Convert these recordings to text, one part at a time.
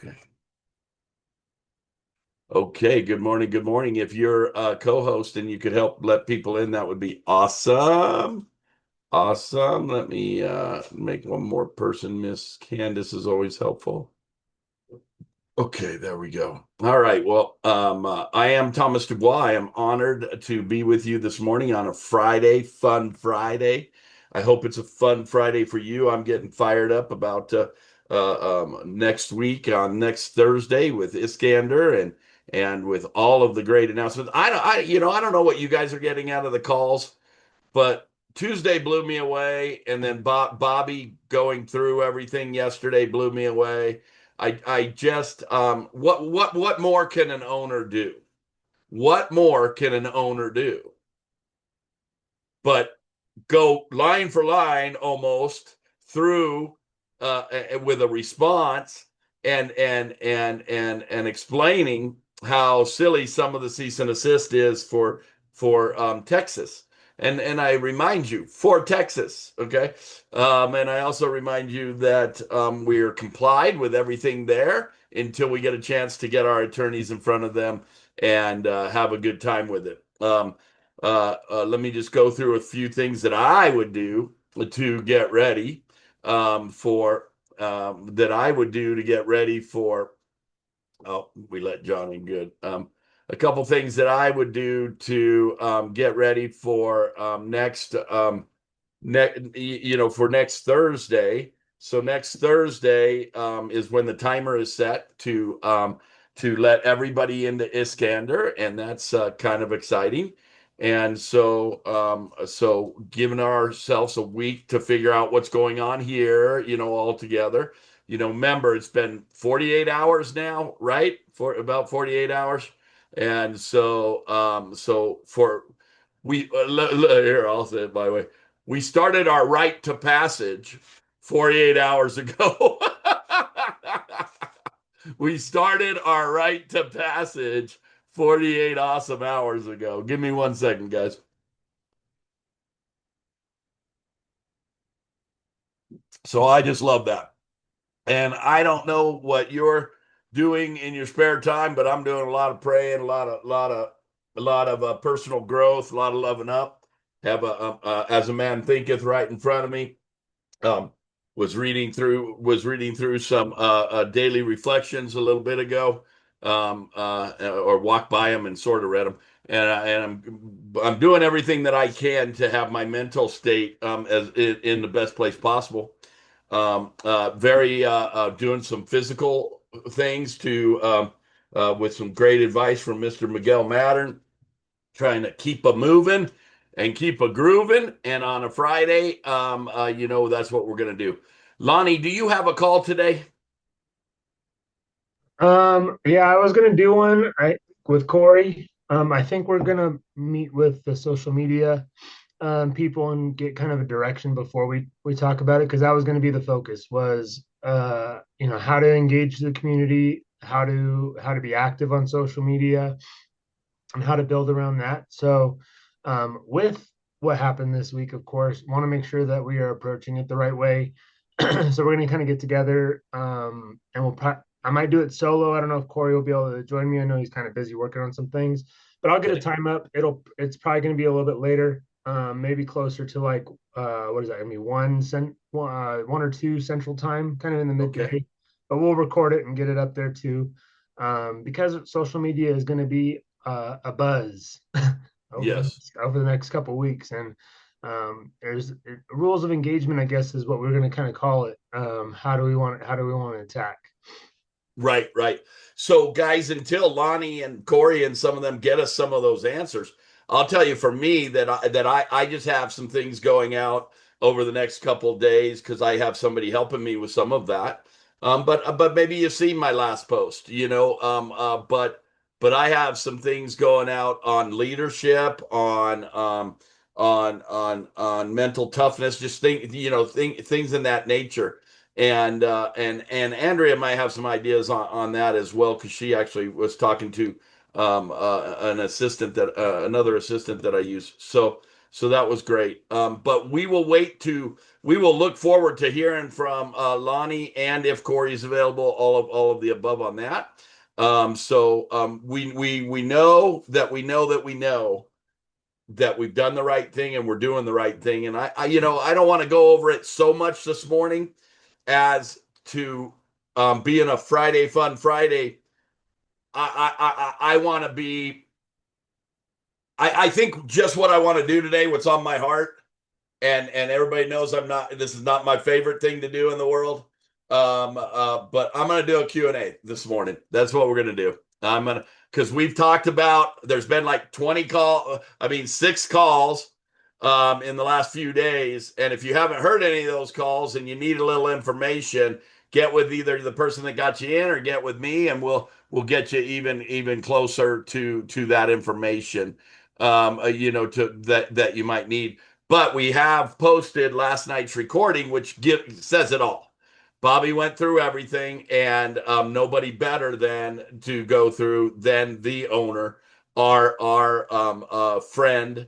Okay. Okay. Good morning. Good morning. If you're a co-host and you could help let people in, that would be awesome. Awesome. Let me make one more person. Miss Candace is always helpful. Okay, there we go. All right. Well, I am Thomas Dubois. I am honored to be with you this morning on a Friday, fun Friday. I hope it's a fun Friday for you. I'm getting fired up about next week on next Thursday with Iskander and with all of the great announcements. I don't know what you guys are getting out of the calls, but Tuesday blew me away, and then Bobby going through everything yesterday blew me away. I just what more can an owner do? What more can an owner do? But go line for line almost through with a response and explaining how silly some of the cease and assist is for Texas. And I remind you for Texas, okay. And I also remind you that we're complied with everything there until we get a chance to get our attorneys in front of them and have a good time with it. Let me just go through a few things that I would do to get ready for that I would do to get ready for. Oh, we let John in good. A couple things that I would do to get ready for for next Thursday. So next Thursday is when the timer is set to let everybody into Iskander, and that's kind of exciting. And so giving ourselves a week to figure out what's going on here, all together. Remember, it's been 48 hours now, right? For about 48 hours. And so for we here, I'll say it by the way. We started our right to passage 48 hours ago. We started our right to passage 48 awesome hours ago. Give me 1 second, guys. So I just love that. And I don't know what you're doing in your spare time, but I'm doing a lot of praying, a lot of personal growth, a lot of loving up. Have as a man thinketh right in front of me. Um, was reading through some daily reflections a little bit ago, or walked by them and sort of read them. And I'm doing everything that I can to have my mental state as in the best place possible. Very doing some physical things to with some great advice from Mr. Miguel Mattern, trying to keep a moving and keep a grooving. And on a Friday, that's what we're going to do. Lonnie, do you have a call today? Yeah, I was gonna do one right with Corey. I think we're gonna meet with the social media people and get kind of a direction before we talk about it because that was going to be the focus was how to engage the community, how to be active on social media, and how to build around that. So, with what happened this week, of course, want to make sure that we are approaching it the right way. So we're going to kind of get together, and I might do it solo. I don't know if Corey will be able to join me. I know he's kind of busy working on some things, but I'll get a Okay. time up. It's probably going to be a little bit later, maybe closer to like what is that? Gonna be one or two Central Time, kind of in the Okay. midday. But we'll record it and get it up there too, because social media is going to be a buzz Yes. over the next couple of weeks, and there's rules of engagement, I guess, is what we're going to kind of call it. How do we want to attack? Right, right. So, guys, until Lonnie and Corey and some of them get us some of those answers, I'll tell you for me that I just have some things going out over the next couple of days because I have somebody helping me with some of that. But maybe you've seen my last post, but I have some things going out on leadership, on mental toughness, just things in that nature. And Andrea might have some ideas on that as well because she actually was talking to an assistant that another assistant that I use. So that was great. But we will look forward to hearing from Lonnie, and if Corey's available, all of the above on that. We know that we've done the right thing and we're doing the right thing. And I don't want to go over it so much this morning as to being a Friday Fun Friday. I want to be. I think just what I want to do today, what's on my heart, and everybody knows this is not my favorite thing to do in the world. But I'm going to do a Q&A this morning. That's what we're going to do. Because we've talked about, there's been like 6 calls in the last few days. And if you haven't heard any of those calls and you need a little information, get with either the person that got you in or get with me, and we'll get you even closer to that information, to that you might need. But we have posted last night's recording, which says it all. Bobby went through everything, and nobody better than to go through than the owner, our friend,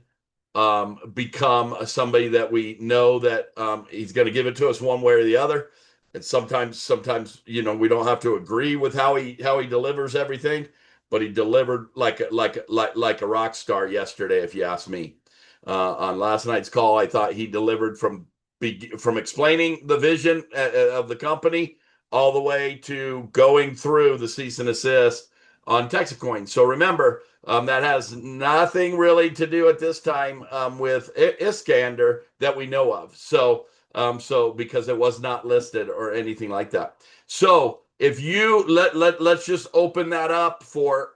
become somebody that we know that he's going to give it to us one way or the other. And sometimes we don't have to agree with how he delivers everything, but he delivered like a rock star yesterday, if you ask me. On last night's call, I thought he delivered from explaining the vision of the company all the way to going through the cease and desist on Texacoin. So remember, that has nothing really to do at this time with Iskander that we know of. So because it was not listed or anything like that. So if you let's just open that up for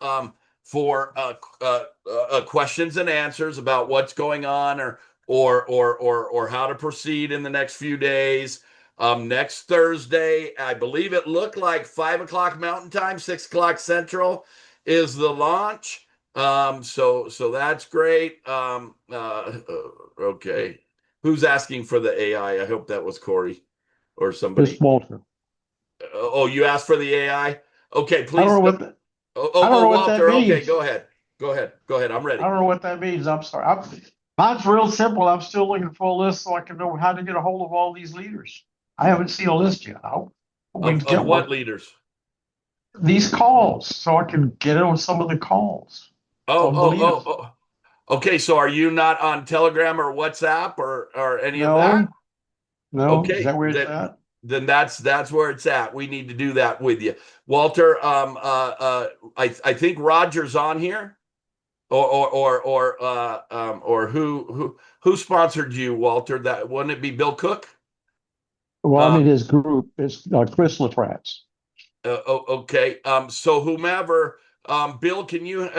questions and answers about what's going on or how to proceed in the next few days. Next Thursday, I believe it looked like 5:00 Mountain Time, 6:00 Central is the launch. So that's great. Okay. Who's asking for the AI? I hope that was Corey or somebody. It's Walter. Oh, you asked for the AI? Okay, please. I don't know what Walter. that means. Okay, go ahead. I'm ready. I don't know what that means. I'm sorry. Mine's real simple. I'm still looking for a list so I can know how to get a hold of all these leaders. I haven't seen a list yet. Of what leaders? These calls, so I can get on some of the calls. Okay, so are you not on Telegram or WhatsApp or any of that? No. Okay. Is that where it's at? Then that's where it's at. We need to do that with you, Walter. I think Roger's on here, or who sponsored you, Walter? That wouldn't it be Bill Cook? Well, I'm in his group. It's Chris Lafratz. Okay. So whomever. Bill, can you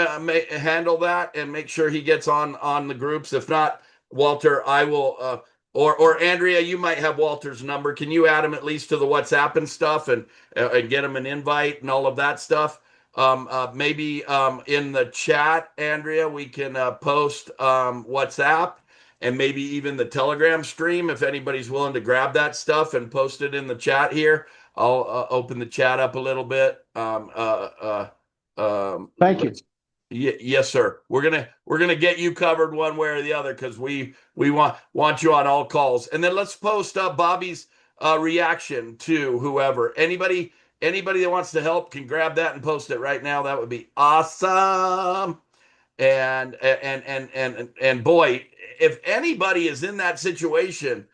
handle that and make sure he gets on the groups? If not, Walter, I will. Or Andrea, you might have Walter's number. Can you add him at least to the WhatsApp and stuff, and get him an invite and all of that stuff? Maybe in the chat, Andrea, we can post WhatsApp and maybe even the Telegram stream if anybody's willing to grab that stuff and post it in the chat here. I'll open the chat up a little bit. Thank you. Yes, sir. We're gonna get you covered one way or the other because we want you on all calls. And then let's post Bobby's reaction to whoever. Anybody that wants to help can grab that and post it right now. That would be awesome. And boy, if anybody is in that situation,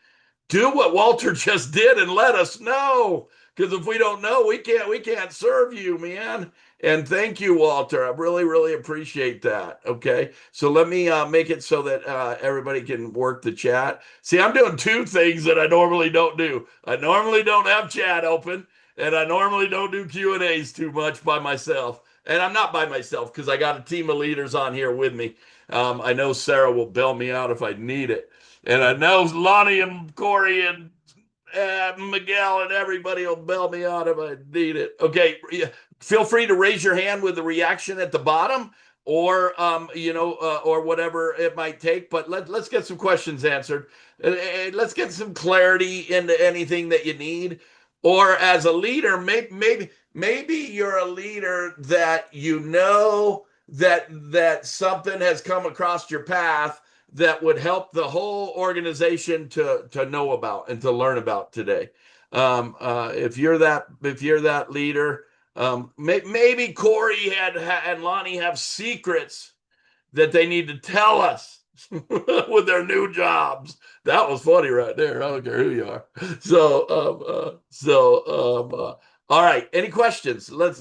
do what Walter just did and let us know. Because if we don't know, we can't serve you, man. And thank you, Walter. I really, really appreciate that. Okay. So let me make it so that everybody can work the chat. See, I'm doing 2 things that I normally don't do. I normally don't have chat open, and I normally don't do Q&As too much by myself. And I'm not by myself because I got a team of leaders on here with me. I know Sarah will bail me out if I need it. And I know Lonnie and Corey and Miguel and everybody will bail me out if I need it. Okay. Feel free to raise your hand with the reaction at the bottom, or or whatever it might take. But let's get some questions answered. Let's get some clarity into anything that you need. Or as a leader, maybe you're a leader that that something has come across your path that would help the whole organization to know about and to learn about today. If you're that leader, maybe Corey and Lonnie have secrets that they need to tell us with their new jobs. That was funny right there. I don't care who you are. All right. Any questions? Let's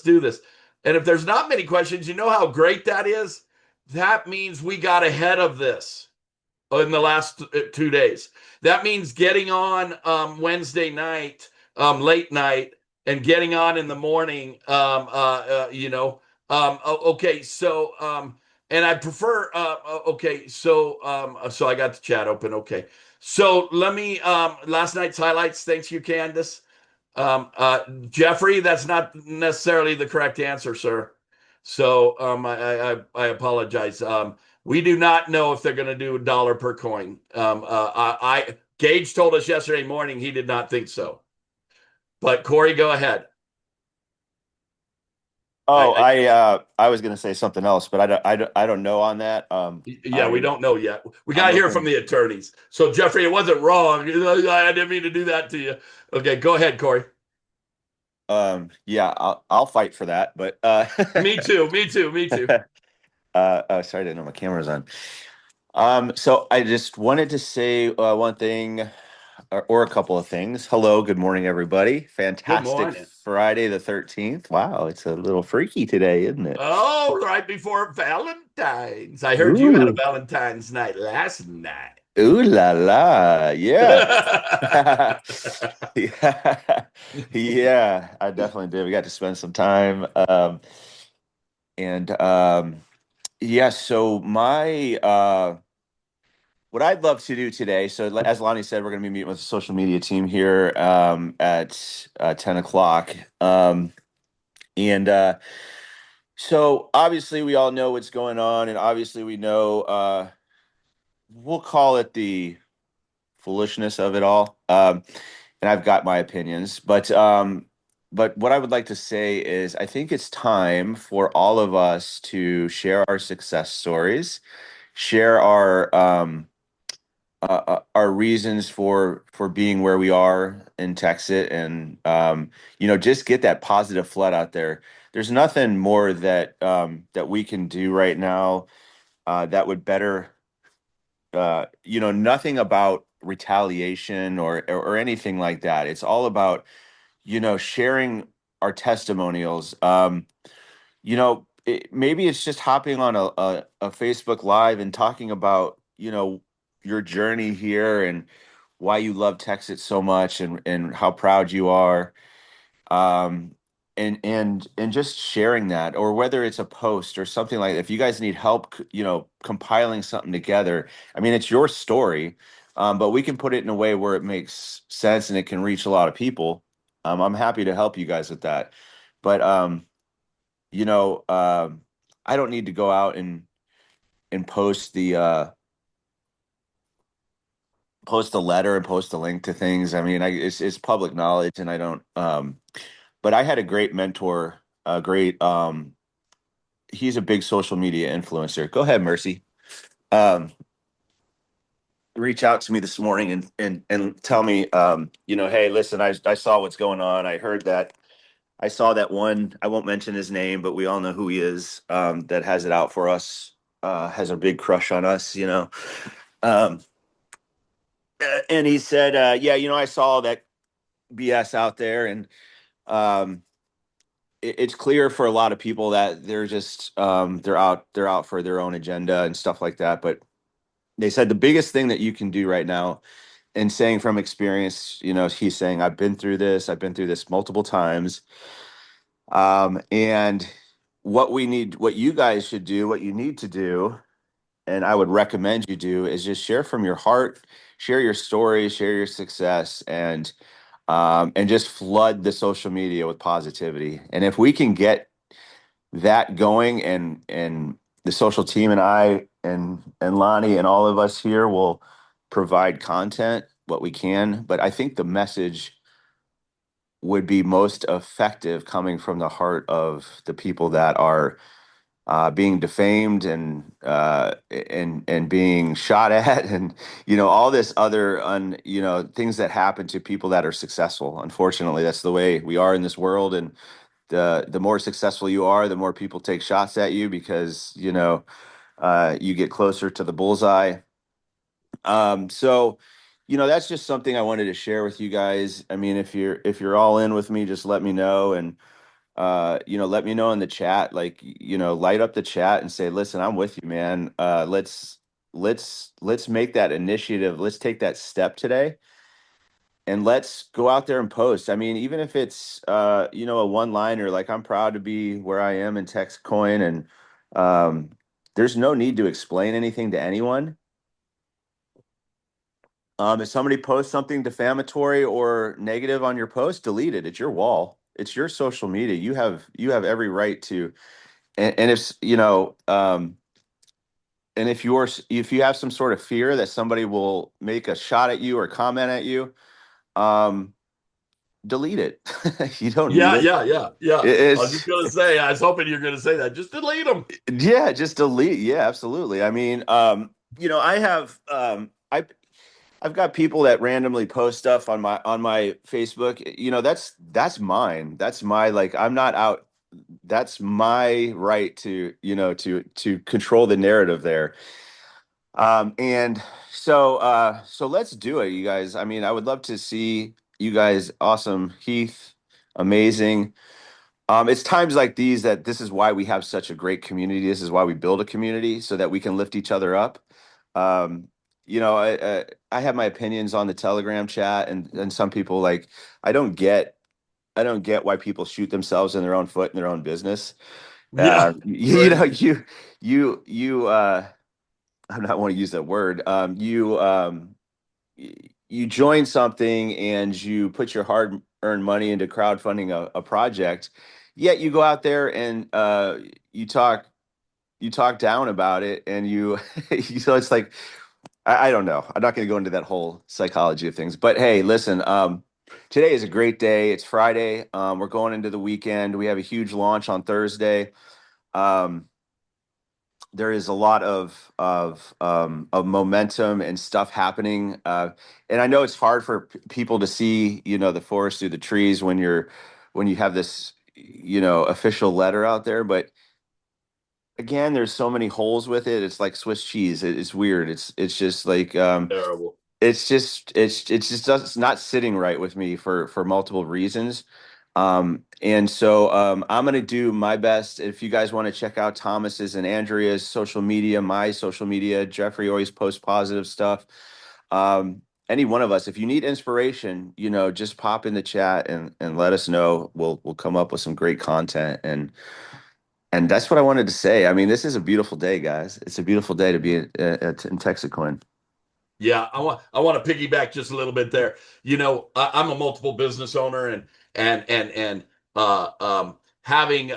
do this. And if there's not many questions, you know how great that is. That means we got ahead of this in the last 2 days. That means getting on Wednesday night, late night, and getting on in the morning. Okay, so and I prefer. Okay, so I got the chat open. Okay, so let me last night's highlights. Thanks you, Candace. Jeffrey, that's not necessarily the correct answer, sir. So I apologize. We do not know if they're going to do $1 per coin. Gage told us yesterday morning he did not think so. But Corey, go ahead. Oh, I was going to say something else, but I don't know on that. Yeah, we don't know yet. We got to hear from the attorneys. So Jeffrey, it wasn't wrong. I didn't mean to do that to you. Okay, go ahead, Corey. Yeah, I'll fight for that, but Me too. sorry, I didn't know my camera was on. So I just wanted to say one thing or a couple of things. Hello, good morning, everybody. Fantastic morning. Friday the 13th. Wow, it's a little freaky today, isn't it? Oh, right before Valentine's. I heard you had a Ooh. Valentine's night last night. Ooh la la, yeah. Yeah, yeah, I definitely did. We got to spend some time. And yeah, so my what I'd love to do today, so as Lonnie said, we're going to be meeting with the social media team here at 10 o'clock. And so obviously we all know what's going on, and obviously we know we'll call it the foolishness of it all. And I've got my opinions, but what I would like to say is I think it's time for all of us to share our success stories, share our reasons for being where we are in Texas, and just get that positive flood out there. There's nothing more that we can do right now that would better nothing about retaliation or anything like that. It's all about sharing our testimonials. Maybe it's just hopping on a Facebook Live and talking about your journey here and why you love Texas so much and how proud you are. And just sharing that, or whether it's a post or something like that. If you guys need help, compiling something together, I mean, it's your story, but we can put it in a way where it makes sense and it can reach a lot of people. I'm happy to help you guys with that. But I don't need to go out and post a letter and post a link to things. I mean, it's public knowledge, and I don't. But I had a great mentor, a great. He's a big social media influencer. Go ahead, Mercy. Reach out to me this morning and tell me, hey, listen, I saw what's going on. I heard that. I saw that one. I won't mention his name, but we all know who he is. That has it out for us. Has a big crush on us. Um, and he said, yeah, I saw that BS out there, and um, it's clear for a lot of people that they're just they're out for their own agenda and stuff like that. But they said the biggest thing that you can do right now, and saying from experience, he's saying, I've been through this multiple times. And what you guys should do, what you need to do, and I would recommend you do, is just share from your heart, share your story, share your success, and just flood the social media with positivity. And if we can get that going, and the social team and I and Lonnie and all of us here will provide content what we can, but I think the message would be most effective coming from the heart of the people that are being defamed and being shot at, and all this other things that happen to people that are successful. Unfortunately, that's the way we are in this world, and the more successful you are, the more people take shots at you because you get closer to the bullseye. So that's just something I wanted to share with you guys. I mean, if you're all in with me, just let me know, and let me know in the chat, like, light up the chat and say, listen, I'm with you, man. Let's make that initiative. Let's take that step today, and let's go out there and post. I mean, even if it's a one liner, like, I'm proud to be where I am in TextCoin, and there's no need to explain anything to anyone. If somebody posts something defamatory or negative on your post, delete it. It's your wall. It's your social media. You have every right to. And if you have some sort of fear that somebody will make a shot at you or comment at you, delete it. You don't need Yeah, it. yeah. I was just It's gonna say, I was hoping you're gonna say that. Just delete them. Yeah, just delete. Yeah, absolutely. I mean, I have I've got people that randomly post stuff on my Facebook. That's mine. That's my, like, I'm not out. That's my right to, to control the narrative there. And so let's do it, you guys. I mean, I would love to see you guys. Awesome, Heath, amazing. It's times like these that this is why we have such a great community. This is why we build a community so that we can lift each other up. Um, I have my opinions on the Telegram chat, and some people, like, I don't get why people shoot themselves in their own foot in their own business. Yeah, You know, you I don't want to use that word. You join something and you put your hard-earned money into crowdfunding a project, yet you go out there and you talk down about it, and so it's like, I don't know. I'm not going to go into that whole psychology of things, but hey, listen. Today is a great day. It's Friday. We're going into the weekend. We have a huge launch on Thursday. Um, there is a lot of momentum and stuff happening, and I know it's hard for people to see, the forest through the trees when you have this, official letter out there. But again, there's so many holes with it. It's like Swiss cheese. It's weird. It's just like, terrible. it's not sitting right with me for multiple reasons. And so I'm going to do my best. If you guys want to check out Thomas's and Andrea's social media, my social media, Jeffrey always posts positive stuff. Any one of us, if you need inspiration, just pop in the chat and let us know. We'll come up with some great content, and that's what I wanted to say. I mean, this is a beautiful day, guys. It's a beautiful day to be in TextCoin. Yeah, I want to piggyback just a little bit there. I'm a multiple business owner, and having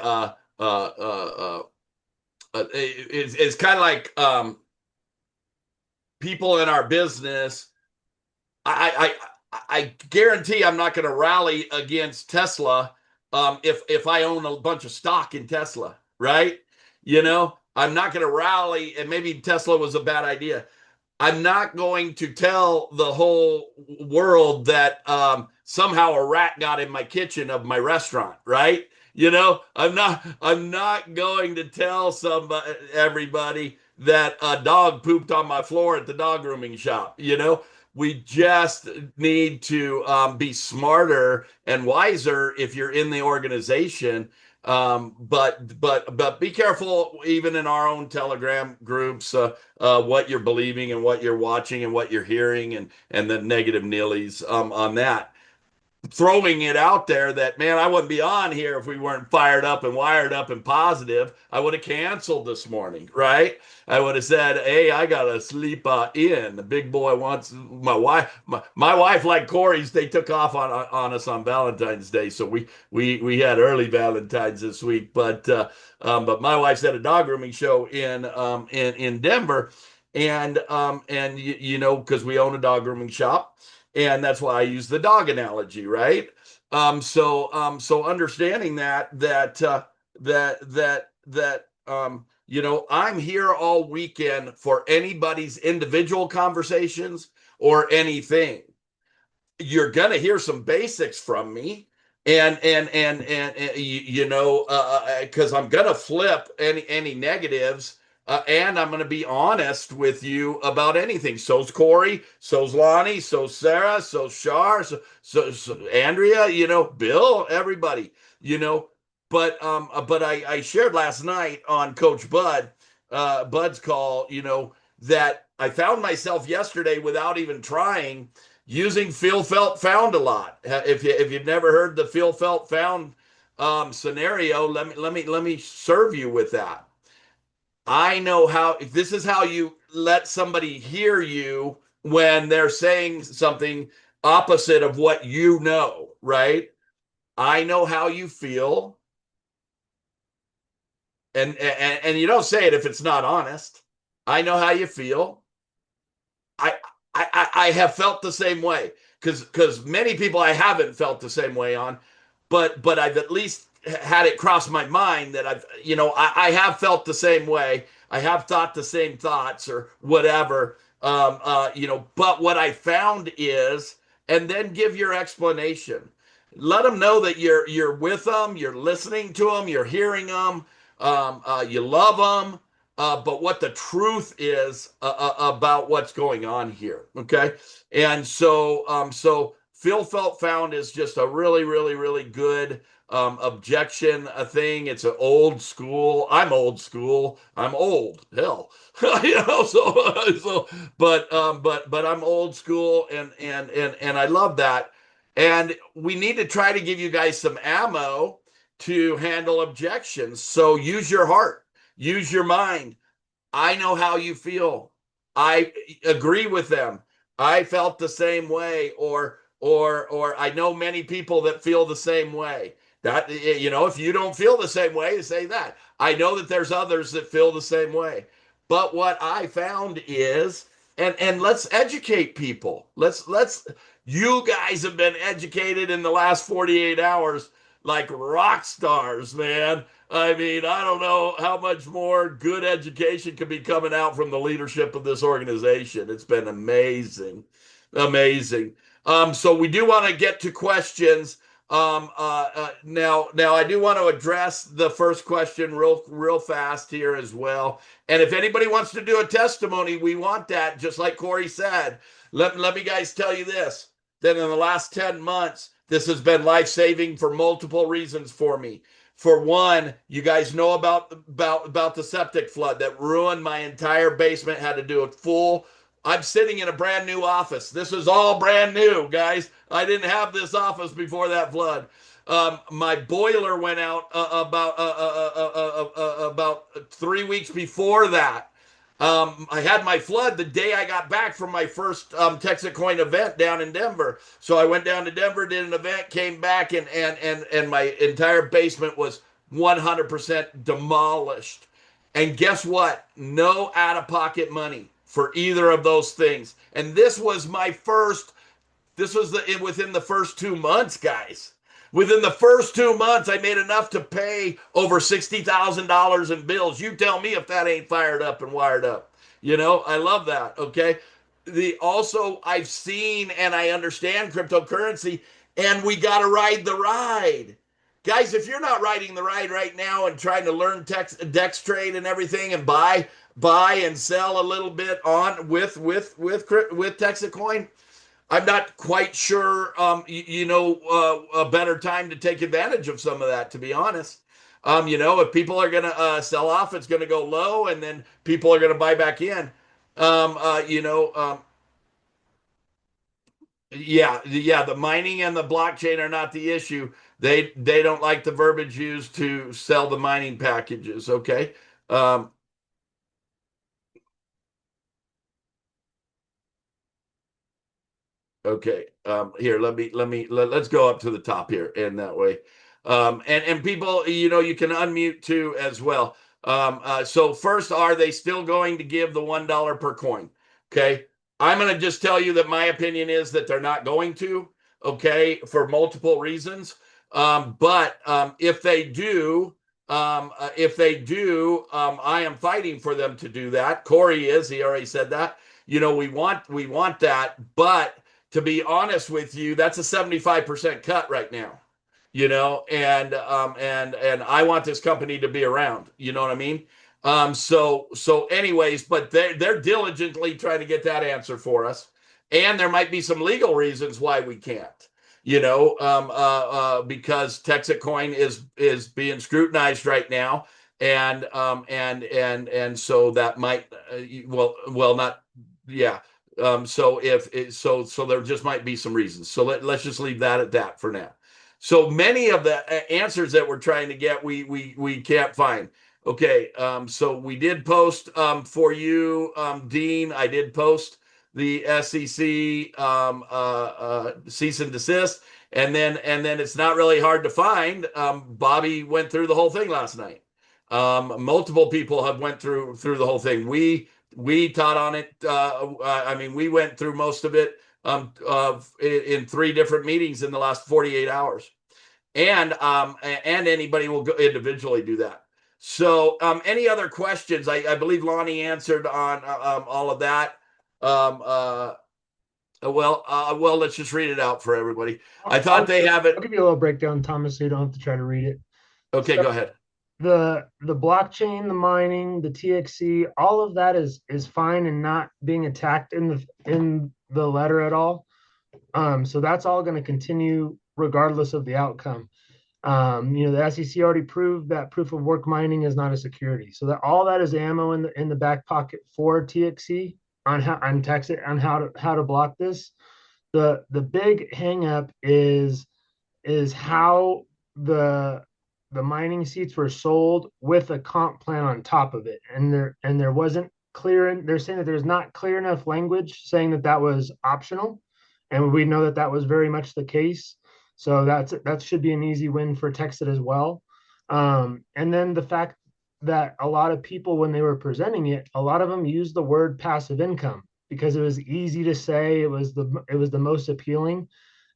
it's kind of like people in our business. I guarantee I'm not going to rally against Tesla if I own a bunch of stock in Tesla, right? I'm not going to rally, and maybe Tesla was a bad idea. I'm not going to tell the whole world that somehow a rat got in my kitchen of my restaurant, right? I'm not going to tell everybody that a dog pooped on my floor at the dog grooming shop. We just need to be smarter and wiser if you're in the organization. But be careful, even in our own Telegram groups, what you're believing and what you're watching and what you're hearing, and the negative nillies on that. Throwing it out there that, man, I wouldn't be on here if we weren't fired up and wired up and positive. I would have canceled this morning, right? I would have said, hey, I gotta sleep in. The big boy wants my wife. My wife, like Corey's, they took off on us on Valentine's Day, so we had early Valentine's this week. But my wife's at a dog grooming show in Denver, and because we own a dog grooming shop. And that's why I use the dog analogy, right? So understanding that I'm here all weekend for anybody's individual conversations or anything. You're gonna hear some basics from me, because I'm gonna flip any negatives, and I'm gonna be honest with you about anything. So's Corey, so's Lonnie, so's Sarah, so's Shar, so Andrea, Bill, everybody, you know. But I shared last night on Coach Bud's call, that I found myself yesterday without even trying using feel felt found a lot. If you've never heard the feel felt found scenario, let me serve you with that. I know how. This is how you let somebody hear you when they're saying something opposite of what you know, right? I know how you feel, and you don't say it if it's not honest. I know how you feel. I I have felt the same way, because many people I haven't felt the same way on, but I've at least had it cross my mind that I have felt the same way. I have thought the same thoughts or whatever. But what I found is, and then give your explanation. Let them know that you're with them, you're listening to them, you're hearing them, you love them, but what the truth is about what's going on here. Okay. And so feel felt found is just a really, really, really good objection thing. It's an old school. I'm old school. I'm old. Hell, but I'm old school, and I love that. And we need to try to give you guys some ammo to handle objections. So use your heart, use your mind. I know how you feel. I agree with them. I felt the same way, or I know many people that feel the same way. That, if you don't feel the same way, say that. I know that there's others that feel the same way. But what I found is, and let's educate people. Let's you guys have been educated in the last 48 hours like rock stars, man. I mean, I don't know how much more good education could be coming out from the leadership of this organization. It's been amazing, amazing. So we do want to get to questions. Now I do want to address the first question real fast here as well. And if anybody wants to do a testimony, we want that. Just like Corey said, let me guys tell you this: that in the last 10 months, this has been life-saving for multiple reasons for me. For one, you guys know about the septic flood that ruined my entire basement. Had to do a full. I'm sitting in a brand new office. This is all brand new, guys. I didn't have this office before that flood. My boiler went out about 3 weeks before that. I had my flood the day I got back from my first Texacoin event down in Denver. So I went down to Denver, did an event, came back, and my entire basement was 100% demolished. And guess what? No out-of-pocket money for either of those things. And this was within the first 2 months, guys. Within the first 2 months, I made enough to pay over $60,000 in bills. You tell me if that ain't fired up and wired up. I love that. Okay. I've seen and I understand cryptocurrency, and we got to ride the ride. Guys, if you're not riding the ride right now and trying to learn DEX trade and everything, and buy and sell a little bit on with Texacoin, I'm not quite sure, a better time to take advantage of some of that, to be honest. If people are going to sell off, it's going to go low, and then people are going to buy back in. The mining and the blockchain are not the issue. They don't like the verbiage used to sell the mining packages. Okay. Okay. Here, let's go up to the top here, and that way. And people, you can unmute too as well. So first, are they still going to give the $1 per coin? Okay. I'm going to just tell you that my opinion is that they're not going to, okay, for multiple reasons. But if they do, if they do, I am fighting for them to do that. Corey is. He already said that. We want that, but to be honest with you, that's a 75% cut right now. And I want this company to be around. You know what I mean? So anyways, but they're diligently trying to get that answer for us, and there might be some legal reasons why we can't. Because Texas Coin is being scrutinized right now, and so that might not, yeah. So there just might be some reasons. So let's just leave that at that for now. So many of the answers that we're trying to get, we can't find. Okay, so we did post for you, Dean. I did post the SEC cease and desist, and then it's not really hard to find. Bobby went through the whole thing last night. Multiple people have went through the whole thing. We taught on it. We went through most of it in 3 different meetings in the last 48 hours, and anybody will go individually do that. So any other questions? I believe Lonnie answered on all of that. Well, let's just read it out for everybody. I thought they have it. I'll give you a little breakdown, Thomas, so you don't have to try to read it. Okay, go ahead. The blockchain, the mining, the TXC, all of that is fine and not being attacked in the letter at all. So that's all going to continue regardless of the outcome. The SEC already proved that proof of work mining is not a security. So that all that is ammo in the back pocket for TXC on how to block this. The big hang up is how the mining seats were sold with a comp plan on top of it, and there wasn't clear. They're saying that there's not clear enough language saying that was optional, and we know that was very much the case. So that should be an easy win for Texas as well. And then the fact that a lot of people, when they were presenting it, a lot of them used the word passive income because it was easy to say, it was the most appealing.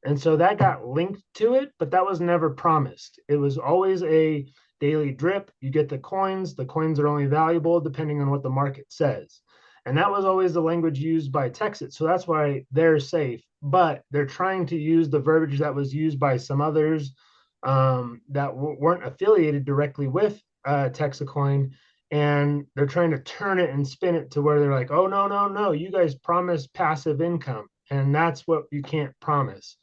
And so that got linked to it, but that was never promised. It was always a daily drip. You get the coins are only valuable depending on what the market says. And that was always the language used by Texas. So that's why they're safe. But they're trying to use the verbiage that was used by some others that weren't affiliated directly with Texacoin. And they're trying to turn it and spin it to where they're like, oh, no, you guys promised passive income. And that's what you can't promise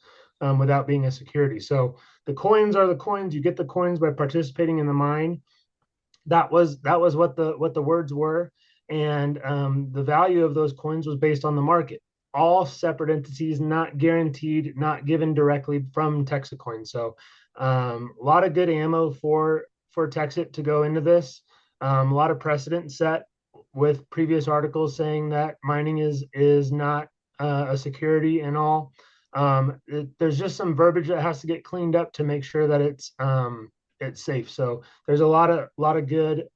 without being a security. So the coins are the coins. You get the coins by participating in the mine. That was what the words were. And the value of those coins was based on the market. All separate entities, not guaranteed, not given directly from Texacoin. So a lot of good ammo for Texas to go into this. A lot of precedent set with previous articles saying that mining is not a security and all. There's just some verbiage that has to get cleaned up to make sure that it's safe. So there's a lot of good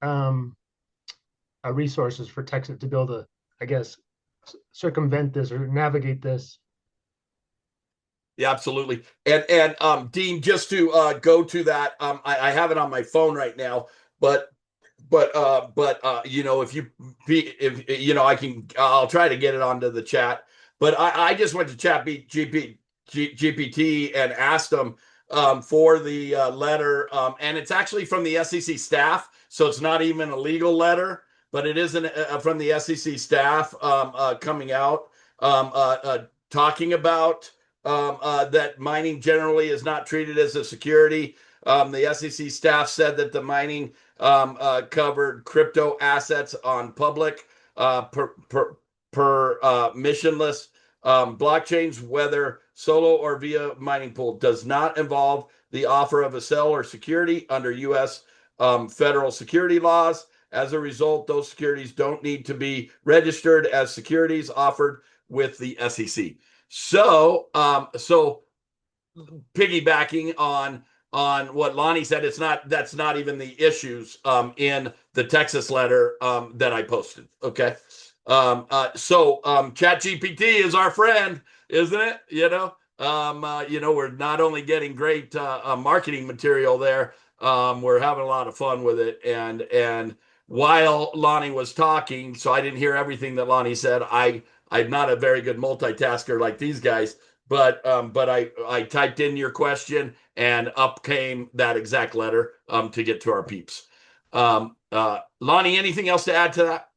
resources for Texas to be able to, I guess, circumvent this or navigate this. Yeah, absolutely. And Dean, just to go to that, I have it on my phone right now, but I'll try to get it onto the chat. But I just went to GPT and asked them for the letter, and it's actually from the SEC staff, so it's not even a legal letter, but it is from the SEC staff coming out talking about that mining generally is not treated as a security. The SEC staff said that the mining covered crypto assets on public permissionless blockchains, whether solo or via mining pool, does not involve the offer of a sell or security under U.S. Federal security laws. As a result, those securities don't need to be registered as securities offered with the SEC. So piggybacking on what Lonnie said, that's not even the issues in the Texas letter that I posted. Okay. So ChatGPT is our friend, isn't it? We're not only getting great marketing material there, We're having a lot of fun with it, and while Lonnie was talking, so I didn't hear everything that Lonnie said. I'm not a very good multitasker like these guys, but I typed in your question and up came that exact letter to get to our peeps. Lonnie, anything else to add to that?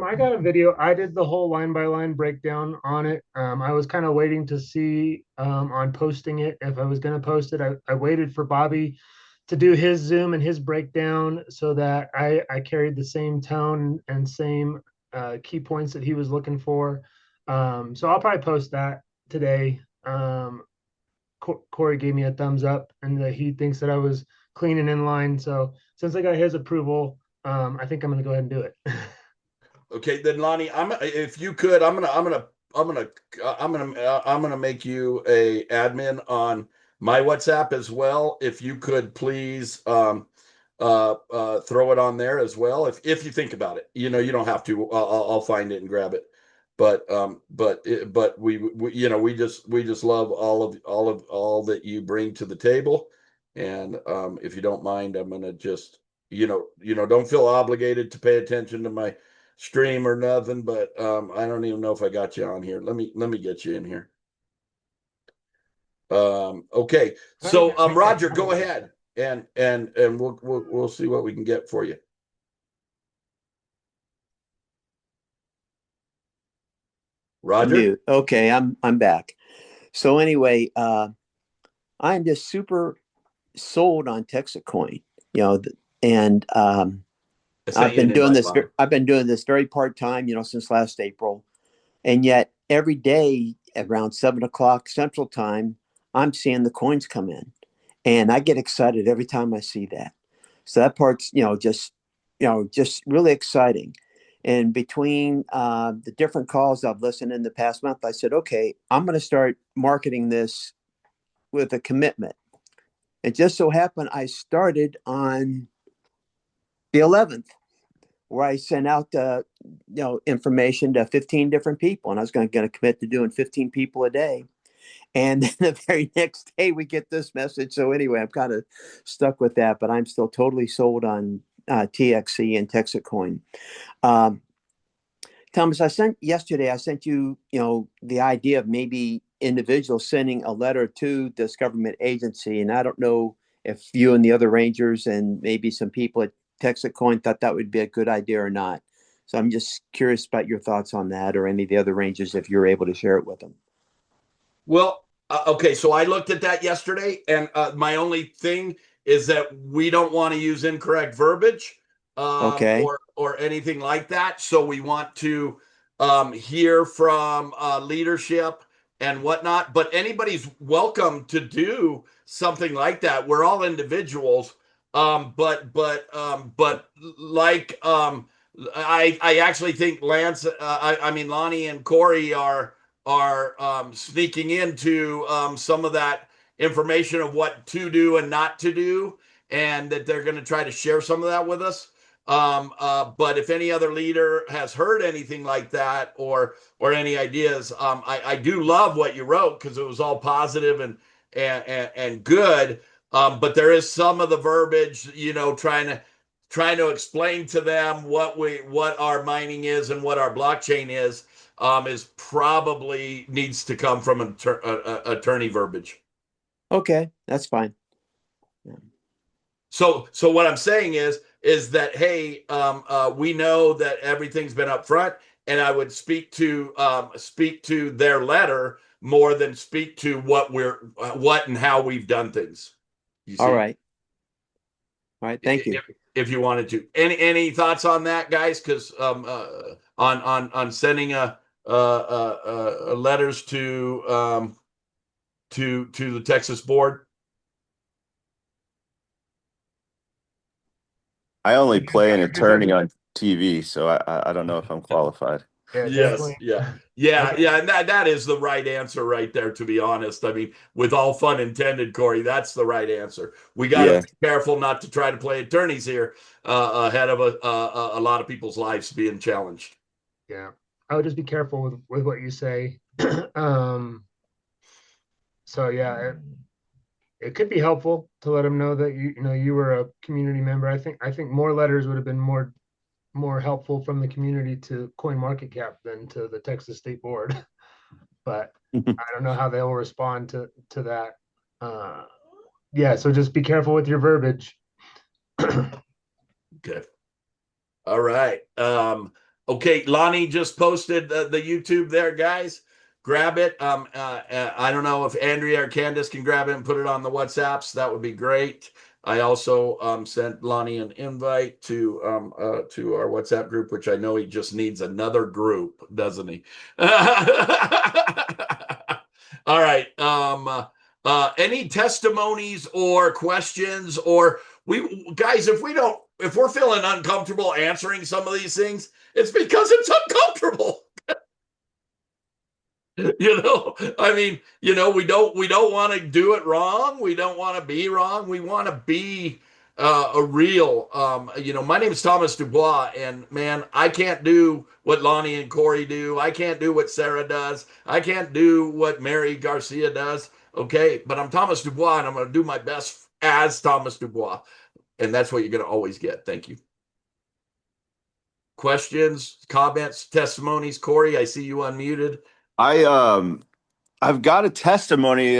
I got a video. I did the whole line by line breakdown on it. I was kind of waiting to see on posting it if I was going to post it. I waited for Bobby to do his Zoom and his breakdown so that I carried the same tone and same key points that he was looking for. So I'll probably post that today. Corey gave me a thumbs up and that he thinks that I was clean and in line. So since I got his approval, I think I'm going to go ahead and do it. Okay, then Lonnie, if you could, I'm gonna make you a admin on my WhatsApp as well. If you could please throw it on there as well. If you think about it, you don't have to. I'll find it and grab it. But we just love all that you bring to the table, and if you don't mind, I'm gonna just don't feel obligated to pay attention to my stream or nothing, but I don't even know if I got you on here. Let me get you in here. Okay, so Roger, go ahead and we'll see what we can get for you. Roger? Mute. Okay, I'm back. So anyway, I'm just super sold on Texacoin, and I've been doing this. I've been doing this very part time, since last April, and yet every day around 7 o'clock Central Time, I'm seeing the coins come in, and I get excited every time I see that. So that part's just really exciting. And between the different calls I've listened in the past month, I said, okay, I'm going to start marketing this with a commitment. It just so happened I started on the 11th, where I sent out information to 15 different people, and I was going to commit to doing 15 people a day. And then the very next day we get this message. So anyway, I'm kind of stuck with that, but I'm still totally sold on TXC and Texacoin. Thomas, I sent you, the idea of maybe individuals sending a letter to this government agency. And I don't know if you and the other Rangers and maybe some people at Texacoin thought that would be a good idea or not. So I'm just curious about your thoughts on that, or any of the other Rangers, if you're able to share it with them. Well, okay, so I looked at that yesterday, and my only thing is that we don't want to use incorrect verbiage. Okay. Or anything like that. So we want to hear from leadership and whatnot. But anybody's welcome to do something like that. We're all individuals, but like I actually think Lance, Lonnie and Corey are sneaking into some of that information of what to do and not to do, and that they're going to try to share some of that with us. But if any other leader has heard anything like that or any ideas, I do love what you wrote because it was all positive and good. But there is some of the verbiage, trying to explain to them what our mining is and what our blockchain is probably needs to come from an attorney verbiage. Okay, that's fine. Yeah. So what I'm saying is that, hey, we know that everything's been up front, and I would speak to their letter more than speak to what and how we've done things. All right. Thank you. If you wanted to, any thoughts on that, guys? Because on sending letters to the Texas board. I only play an attorney on TV, so I don't know if I'm qualified. Yes, yeah, and that is the right answer right there, to be honest. I mean, with all fun intended, Corey, that's the right answer. We got to be careful not to try to play attorneys here ahead of a lot of people's lives being challenged. Yeah, I would just be careful with what you say. So yeah, it could be helpful to let them know that you were a community member. I think more letters would have been more helpful from the community to CoinMarketCap than to the Texas State Board. But I don't know how they'll respond to that. Yeah, so just be careful with your verbiage. Okay. All right. Okay, Lonnie just posted the YouTube there, guys. Grab it. I don't know if Andrea or Candace can grab it and put it on the WhatsApps. That would be great. I also sent Lonnie an invite to our WhatsApp group, which I know he just needs another group, doesn't he? All right. Any testimonies or questions, or we guys, if we're feeling uncomfortable answering some of these things, it's because it's uncomfortable. I mean, we don't want to do it wrong. We don't want to be wrong. We want to be a real. My name is Thomas Dubois, and man, I can't do what Lonnie and Corey do. I can't do what Sarah does. I can't do what Mary Garcia does. Okay, but I'm Thomas Dubois, and I'm going to do my best as Thomas Dubois, and that's what you're going to always get. Thank you. Questions, comments, testimonies? Corey, I see you unmuted. I've got a testimony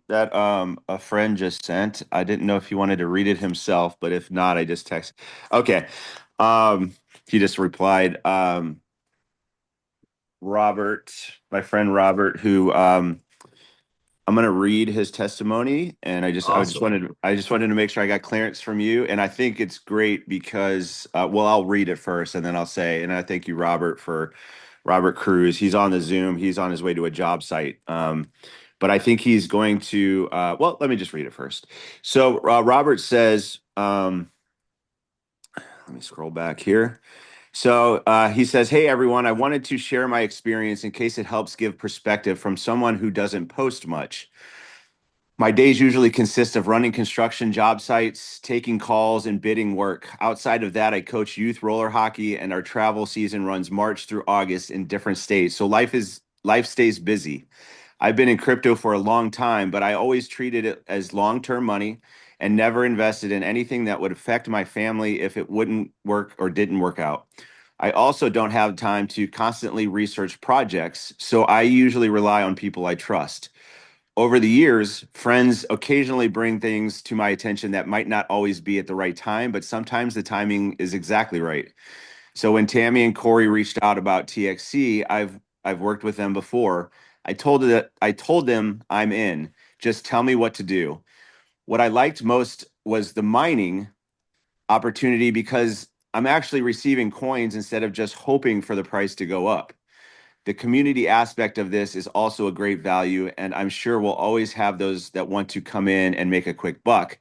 that a friend just sent. I didn't know if he wanted to read it himself, but if not, I just text. Okay. He just replied, Robert, my friend Robert, who I'm going to read his testimony, and I just wanted to make sure I got clearance from you, and I think it's great because I'll read it first and then I'll say, and I thank you, Robert Cruz. He's on the Zoom. He's on his way to a job site. But I think he's going to, let me just read it first. So Robert says, let me scroll back here. So he says, hey, everyone, I wanted to share my experience in case it helps give perspective from someone who doesn't post much. My days usually consist of running construction job sites, taking calls, and bidding work. Outside of that, I coach youth roller hockey, and our travel season runs March through August in different states. So life stays busy. I've been in crypto for a long time, but I always treated it as long-term money and never invested in anything that would affect my family if it wouldn't work or didn't work out. I also don't have time to constantly research projects, so I usually rely on people I trust. Over the years, friends occasionally bring things to my attention that might not always be at the right time, but sometimes the timing is exactly right. So when Tammy and Corey reached out about TXC, I've worked with them before. I told them I'm in. Just tell me what to do. What I liked most was the mining opportunity because I'm actually receiving coins instead of just hoping for the price to go up. The community aspect of this is also a great value, and I'm sure we'll always have those that want to come in and make a quick buck.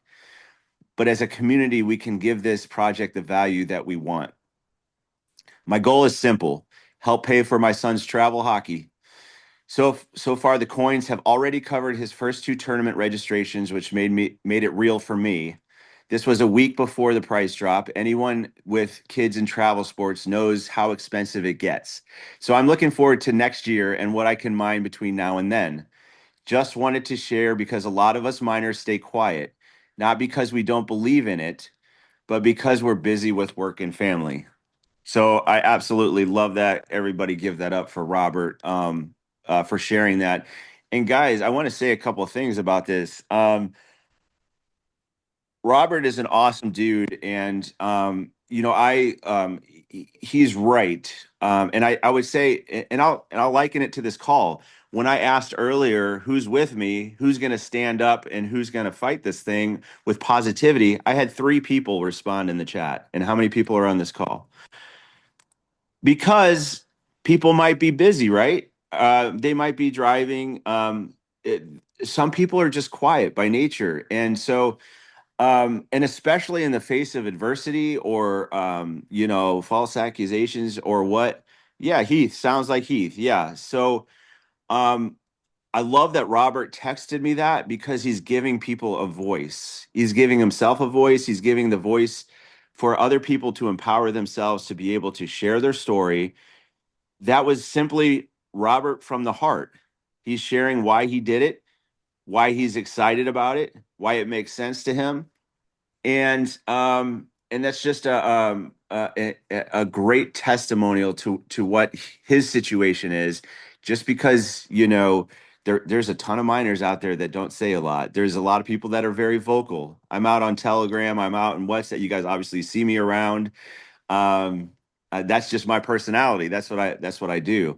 But as a community, we can give this project the value that we want. My goal is simple: help pay for my son's travel hockey. So far, the coins have already covered his first 2 tournament registrations, which made it real for me. This was a week before the price drop. Anyone with kids in travel sports knows how expensive it gets. So I'm looking forward to next year and what I can mine between now and then. Just wanted to share because a lot of us miners stay quiet, not because we don't believe in it, but because we're busy with work and family. So I absolutely love that. Everybody give that up for Robert for sharing that. And guys, I want to say a couple of things about this. Robert is an awesome dude, and he's right. And I would say, and I'll liken it to this call. When I asked earlier, who's with me, who's going to stand up, and who's going to fight this thing with positivity, I had 3 people respond in the chat. And how many people are on this call? Because people might be busy, right? They might be driving. Some people are just quiet by nature, and so. And especially in the face of adversity or, false accusations or what? Yeah, Heath sounds like Heath. Yeah. So, I love that Robert texted me that because he's giving people a voice. He's giving himself a voice. He's giving the voice for other people to empower themselves to be able to share their story. That was simply Robert from the heart. He's sharing why he did it, why he's excited about it, why it makes sense to him, and that's just a great testimonial to what his situation is. Just because there's a ton of miners out there that don't say a lot. There's a lot of people that are very vocal. I'm out on Telegram. I'm out in WhatsApp. You guys obviously see me around. That's just my personality. That's what I do.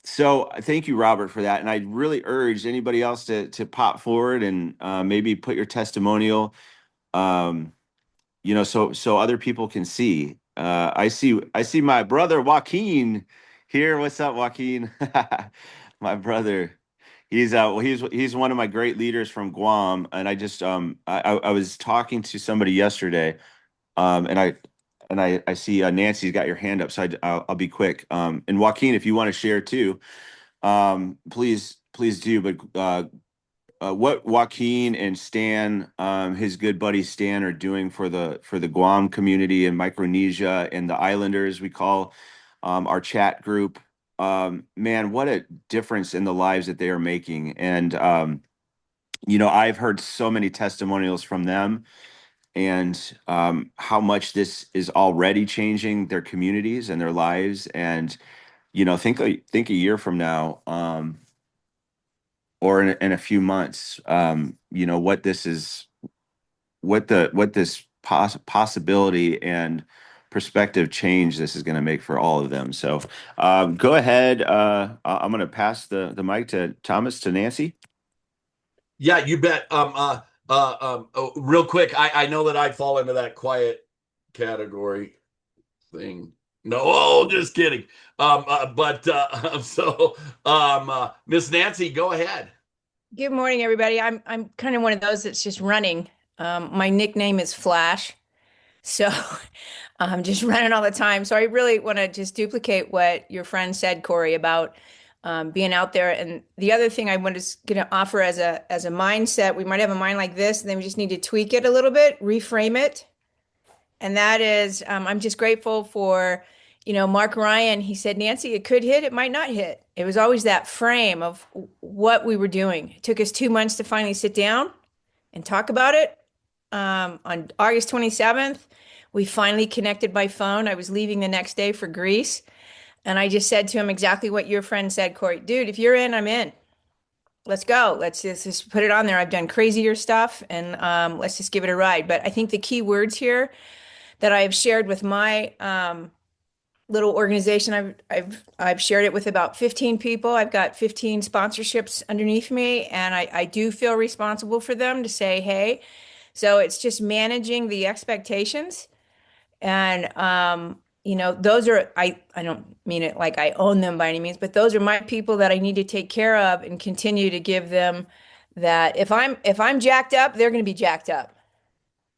So thank you, Robert, for that. And I really urge anybody else to pop forward and maybe put your testimonial, so other people can see. I see my brother Joaquin here. What's up, Joaquin? My brother. He's one of my great leaders from Guam. And I just I was talking to somebody yesterday, and I see Nancy's got your hand up, so I'll be quick. And Joaquin, if you want to share too, please do. But what Joaquin and Stan, his good buddy Stan, are doing for the Guam community in Micronesia and the Islanders, we call our chat group. Man, what a difference in the lives that they are making. And I've heard so many testimonials from them, and how much this is already changing their communities and their lives. And think a year from now, or in a few months, what this possibility and perspective change this is going to make for all of them. So go ahead. I'm going to pass the mic to Thomas, to Nancy. Yeah, you bet. Real quick, I know that I fall into that quiet category thing. No, just kidding. Miss Nancy, go ahead. Good morning, everybody. I'm kind of one of those that's just running. My nickname is Flash, so I'm just running all the time. So I really want to just duplicate what your friend said, Corey, about being out there. And the other thing I was going to offer as a mindset, we might have a mind like this, and then we just need to tweak it a little bit, reframe it. And that is, I'm just grateful for, Mark Ryan. He said, Nancy, it could hit, it might not hit. It was always that frame of what we were doing. It took us 2 months to finally sit down and talk about it. On August 27th, we finally connected by phone. I was leaving the next day for Greece. And I just said to him exactly what your friend said, Corey. Dude, if you're in, I'm in. Let's go. Let's just put it on there. I've done crazier stuff, and let's just give it a ride. But I think the key words here that I've shared with my little organization, I've shared it with about 15 people. I've got 15 sponsorships underneath me, and I do feel responsible for them to say, hey. So it's just managing the expectations. And those are, I don't mean it like I own them by any means, but those are my people that I need to take care of and continue to give them that. If I'm jacked up, they're going to be jacked up.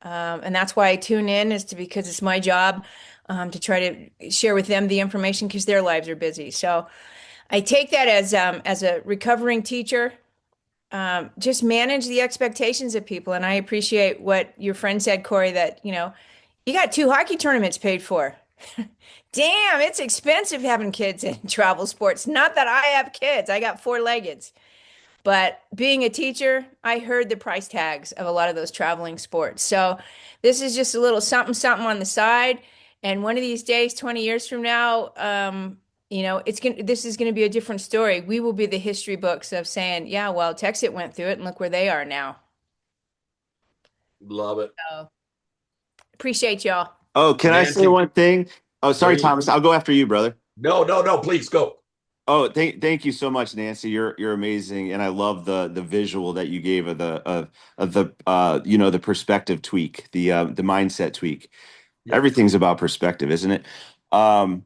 And that's why I tune in, because it's my job to try to share with them the information, because their lives are busy. So I take that as a recovering teacher, just manage the expectations of people. And I appreciate what your friend said, Corey, that, you got 2 hockey tournaments paid for. Damn, it's expensive having kids in travel sports. Not that I have kids. I got 4-leggeds. But being a teacher, I heard the price tags of a lot of those traveling sports. So this is just a little something on the side. And one of these days, 20 years from now, this is going to be a different story. We will be the history books of saying, yeah, well, Texit went through it and look where they are now. Love it. So, appreciate y'all. Oh, can Nancy, I say one thing? Oh, sorry, Thomas. I'll go after you, brother. No, please go. Oh, thank you so much, Nancy. You're amazing, and I love the visual that you gave of the perspective tweak, the mindset tweak. Yeah. Everything's about perspective, isn't it? Man,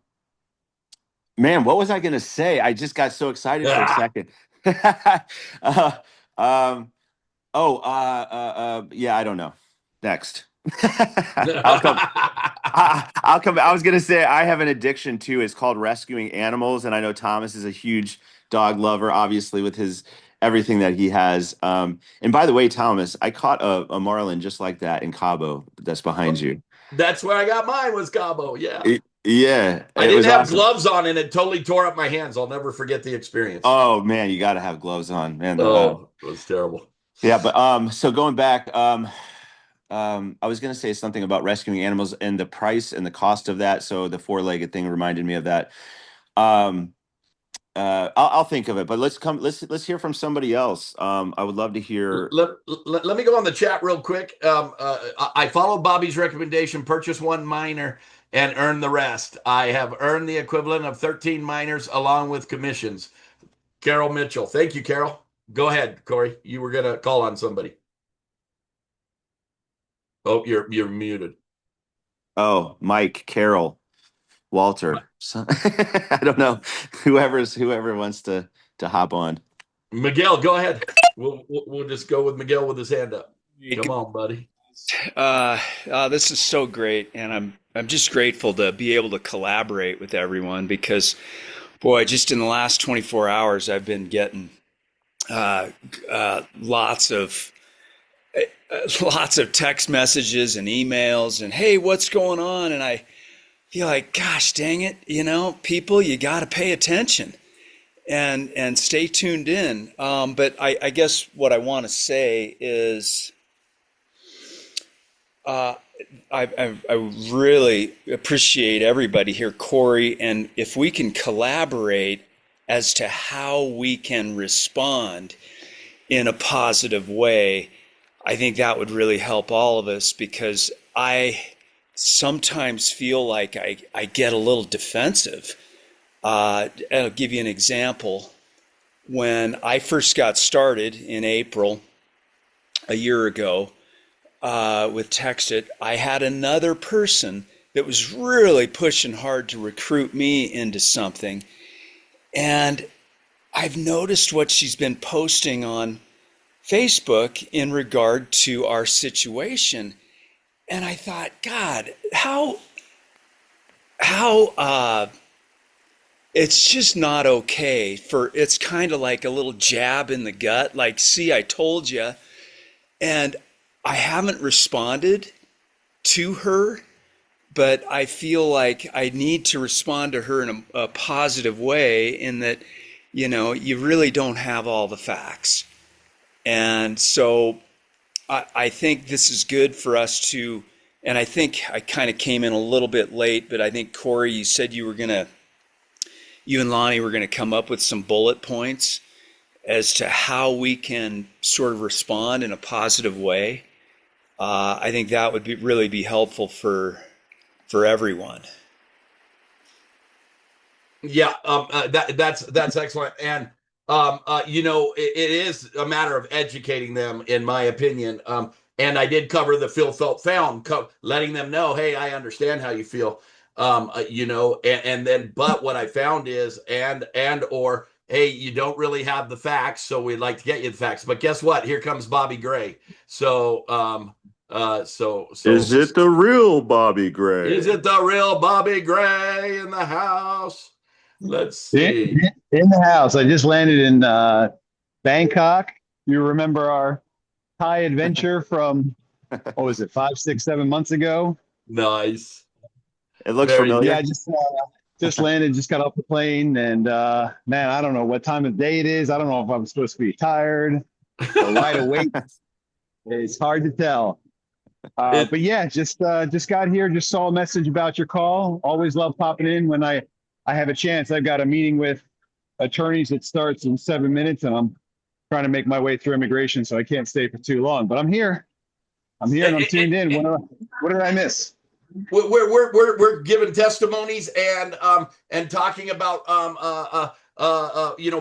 what was I gonna say? I just got so excited for a second. Yeah, I don't know. Next. I'll come. I was gonna say I have an addiction too. It's called rescuing animals, and I know Thomas is a huge dog lover, obviously with his everything that he has. And by the way, Thomas, I caught a marlin just like that in Cabo. That's behind you. That's where I got mine. Was Cabo? Yeah. Yeah, I it didn't was have awesome. gloves on, and it totally tore up my hands. I'll never forget the experience. Oh man, you got to have gloves on, man. Oh, it was terrible. Yeah, but so going back, I was gonna say something about rescuing animals and the price and the cost of that. So the four-legged thing reminded me of that. Um, I'll think of it, but let's hear from somebody else. I would love to hear. Let me go on the chat real quick. I followed Bobby's recommendation, purchase one miner and earn the rest. I have earned the equivalent of 13 miners along with commissions. Carol Mitchell. Thank you, Carol. Go ahead, Corey. You were going to call on somebody. Oh, you're muted. Oh, Mike, Carol, Walter. I don't know. Whoever wants to hop on. Miguel, go ahead. We'll just go with Miguel with his hand up. Come on, buddy. This is so great, and I'm just grateful to be able to collaborate with everyone because, boy, just in the last 24 hours, I've been getting lots of text messages and emails and, hey, what's going on? And I feel like, gosh, dang it, people, you got to pay attention and stay tuned in. But I guess what I want to say is, I really appreciate everybody here, Corey, and if we can collaborate as to how we can respond in a positive way, I think that would really help all of us, because I sometimes feel like I get a little defensive. I'll give you an example. When I first got started in April a year ago, with Textit, I had another person that was really pushing hard to recruit me into something. And I've noticed what she's been posting on Facebook in regard to our situation. And I thought, God, how it's just not okay it's kind of like a little jab in the gut. Like, see, I told you. And I haven't responded to her, but I feel like I need to respond to her in a positive way, in that, you really don't have all the facts. And so I think this is good for us to, and I think I kind of came in a little bit late, but I think, Corey, you said you and Lonnie were going to come up with some bullet points as to how we can sort of respond in a positive way. I think that would really be helpful for everyone. Yeah, that's excellent, and it is a matter of educating them, in my opinion. And I did cover the feel, felt, found, letting them know, hey, I understand how you feel. And then, but what I found is, or hey, you don't really have the facts, so we'd like to get you the facts. But guess what? Here comes Bobby Gray. So Is it the real Bobby Gray? Is it the real Bobby Gray in the house? Let's see. In the house. I just landed in Bangkok. You remember our Thai adventure from, what was it, 5, 6, 7 months ago? Nice. It looks familiar. Yeah, just landed, just got off the plane, and man, I don't know what time of day it is. I don't know if I'm supposed to be tired or wide awake. It's hard to tell. But yeah, just got here, just saw a message about your call. Always love popping in when I have a chance. I've got a meeting with attorneys that starts in 7 minutes, and I'm trying to make my way through immigration, so I can't stay for too long. But I'm here. And I'm tuned in. What did I miss? We're giving testimonies and talking about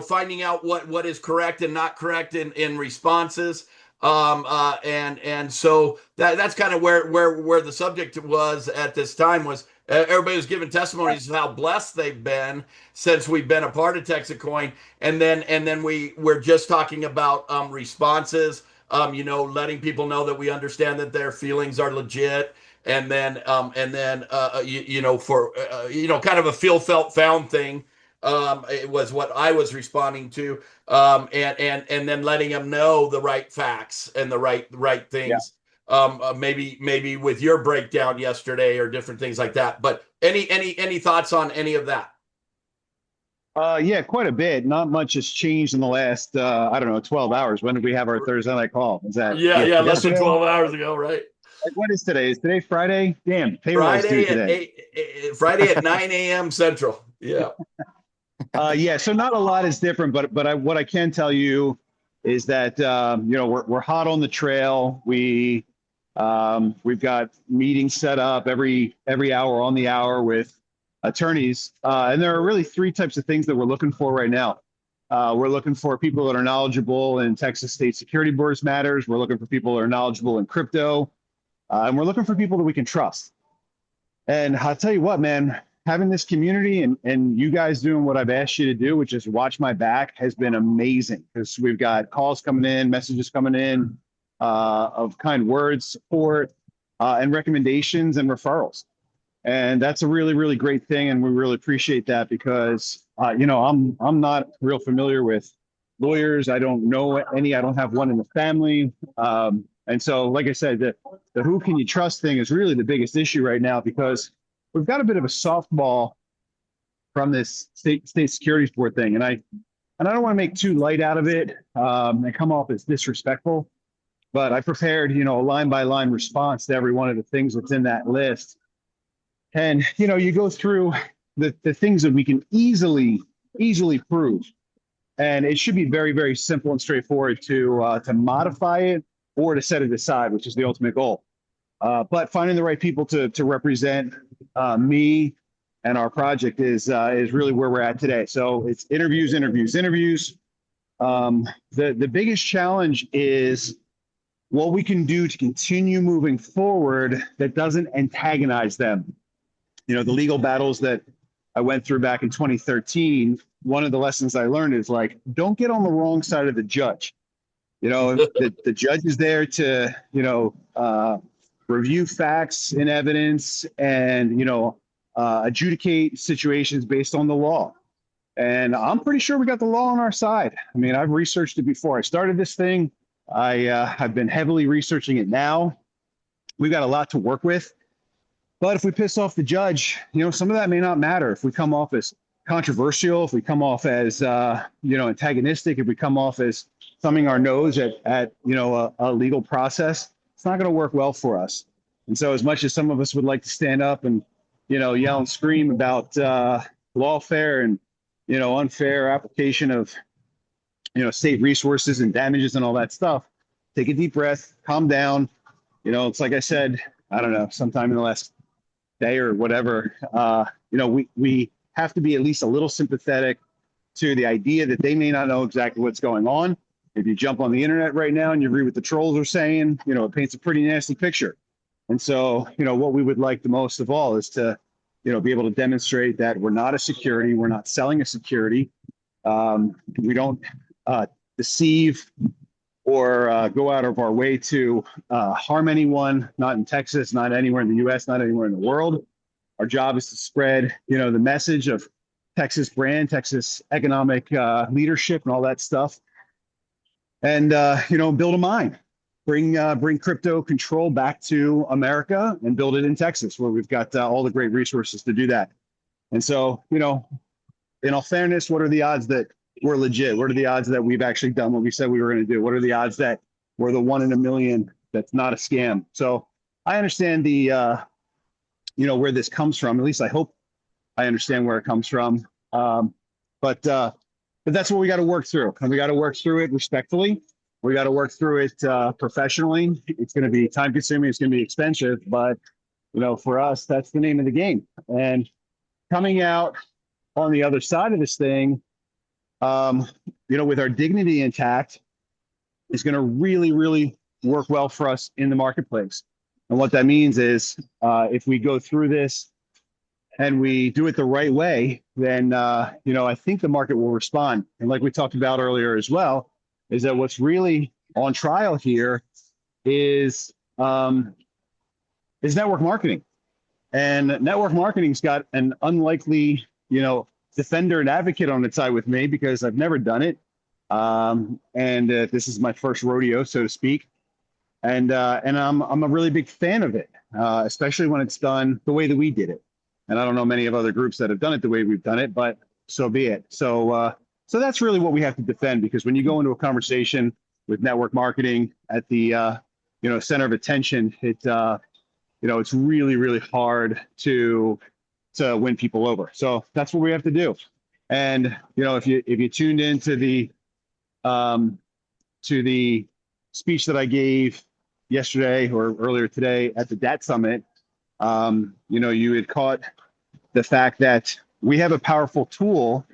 finding out what is correct and not correct in responses. And so that's kind of where the subject was at this time. Was everybody was giving testimonies of how blessed they've been since we've been a part of Texacoin, and then we're just talking about responses, letting people know that we understand that their feelings are legit, and then for kind of a feel, felt, found thing. It was what I was responding to, and then letting them know the right facts and the right things. Yeah. Maybe with your breakdown yesterday or different things like that. But Any thoughts on any of that? Yeah, quite a bit. Not much has changed in the last, I don't know, 12 hours. When did we have our Thursday night call? Is that Yeah, less than yesterday? 12 hours ago, right? Like, what is today? Is today Friday? Damn, payroll's due today. Friday at 9 a.m. Central. Yeah. Yeah, so not a lot is different, but what I can tell you is that we're hot on the trail. We've got meetings set up every hour on the hour with attorneys, and there are really three types of things that we're looking for right now. We're looking for people that are knowledgeable in Texas State Security Board's matters. We're looking for people that are knowledgeable in crypto, and we're looking for people that we can trust. And I'll tell you what, man, having this community and you guys doing what I've asked you to do, which is watch my back, has been amazing, because we've got calls coming in, messages coming in of kind words, support, and recommendations and referrals. And that's a really, really great thing. And we really appreciate that, because, I'm not real familiar with lawyers. I don't know any. I don't have one in the family. And so, like I said, the who can you trust thing is really the biggest issue right now, because we've got a bit of a softball from this state securities board thing. And I don't want to make too light out of it and come off as disrespectful, but I prepared, a line by line response to every one of the things that's in that list. And, you go through the things that we can easily prove. And it should be very, very simple and straightforward to modify it or to set it aside, which is the ultimate goal. But finding the right people to represent me and our project is really where we're at today. So it's interviews. The biggest challenge is what we can do to continue moving forward that doesn't antagonize them. The legal battles that I went through back in 2013, one of the lessons I learned is, like, don't get on the wrong side of the judge. The judge is there to, review facts and evidence and, adjudicate situations based on the law. And I'm pretty sure we got the law on our side. I mean, I've researched it before I started this thing. I've been heavily researching it now. We've got a lot to work with. But if we piss off the judge, some of that may not matter. If we come off as controversial, if we come off as, antagonistic, if we come off as thumbing our nose at a legal process, it's not going to work well for us. And so, as much as some of us would like to stand up and, yell and scream about lawfare and, unfair application of, state resources and damages and all that stuff, take a deep breath, calm down. It's like I said, I don't know, sometime in the last day or whatever, we have to be at least a little sympathetic to the idea that they may not know exactly what's going on. If you jump on the internet right now and you read what the trolls are saying, it paints a pretty nasty picture. And so, what we would like the most of all is to, be able to demonstrate that we're not a security, we're not selling a security. We don't deceive or go out of our way to harm anyone, not in Texas, not anywhere in the U.S., not anywhere in the world. Our job is to spread, the message of Texas brand, Texas economic leadership and all that stuff. And, build a mine, bring crypto control back to America and build it in Texas, where we've got all the great resources to do that. And so, in all fairness, what are the odds that we're legit? What are the odds that we've actually done what we said we were going to do? What are the odds that we're the 1 in a million that's not a scam? So I understand the, where this comes from. At least I hope I understand where it comes from. But that's what we got to work through. And we got to work through it respectfully. We got to work through it professionally. It's going to be time consuming. It's going to be expensive. But, for us, that's the name of the game. And coming out on the other side of this thing, with our dignity intact, is going to really, really work well for us in the marketplace. And what that means is, if we go through this and we do it the right way, then, I think the market will respond. And like we talked about earlier as well, is that what's really on trial here is network marketing. And network marketing's got an unlikely, defender and advocate on its side with me, because I've never done it. And this is my first rodeo, so to speak. And I'm a really big fan of it, especially when it's done the way that we did it. And I don't know many of other groups that have done it the way we've done it, but so be it. So that's really what we have to defend, because when you go into a conversation with network marketing at the center of attention, it's really, really hard to win people over. So that's what we have to do. And if you tuned into the speech that I gave yesterday or earlier today at the DAT Summit, you had caught the fact that we have a powerful tool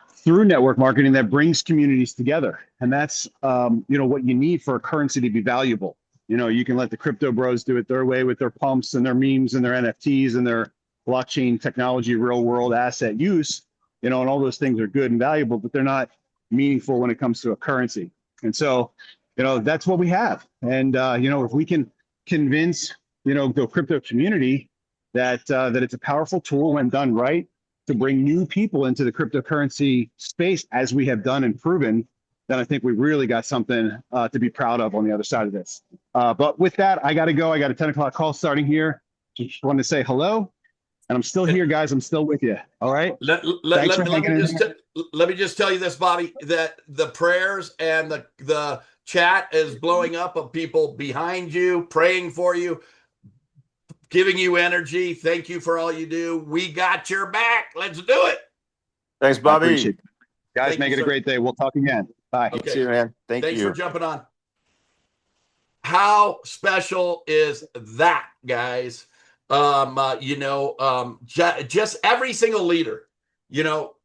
through network marketing that brings communities together. And that's, what you need for a currency to be valuable. You can let the crypto bros do it their way with their pumps and their memes and their NFTs and their blockchain technology, real world asset use, and all those things are good and valuable, but they're not meaningful when it comes to a currency. And so, that's what we have. And, if we can convince, the crypto community that it's a powerful tool when done right to bring new people into the cryptocurrency space, as we have done and proven, then I think we really got something to be proud of on the other side of this. But with that, I got to go. I got a 10 o'clock call starting here. Just wanted to say hello. And I'm still here, guys. I'm still with you. All right. Let me just tell you this, Bobby, that the prayers and the chat is blowing up of people behind you, praying for you, giving you energy. Thank you for all you do. We got your back. Let's do it. Thanks, Bobby. Guys, Thank make you, it a sir. great day. We'll talk again. Bye. Okay. See you, man. Thanks for jumping on. How special is that, guys? Just every single leader,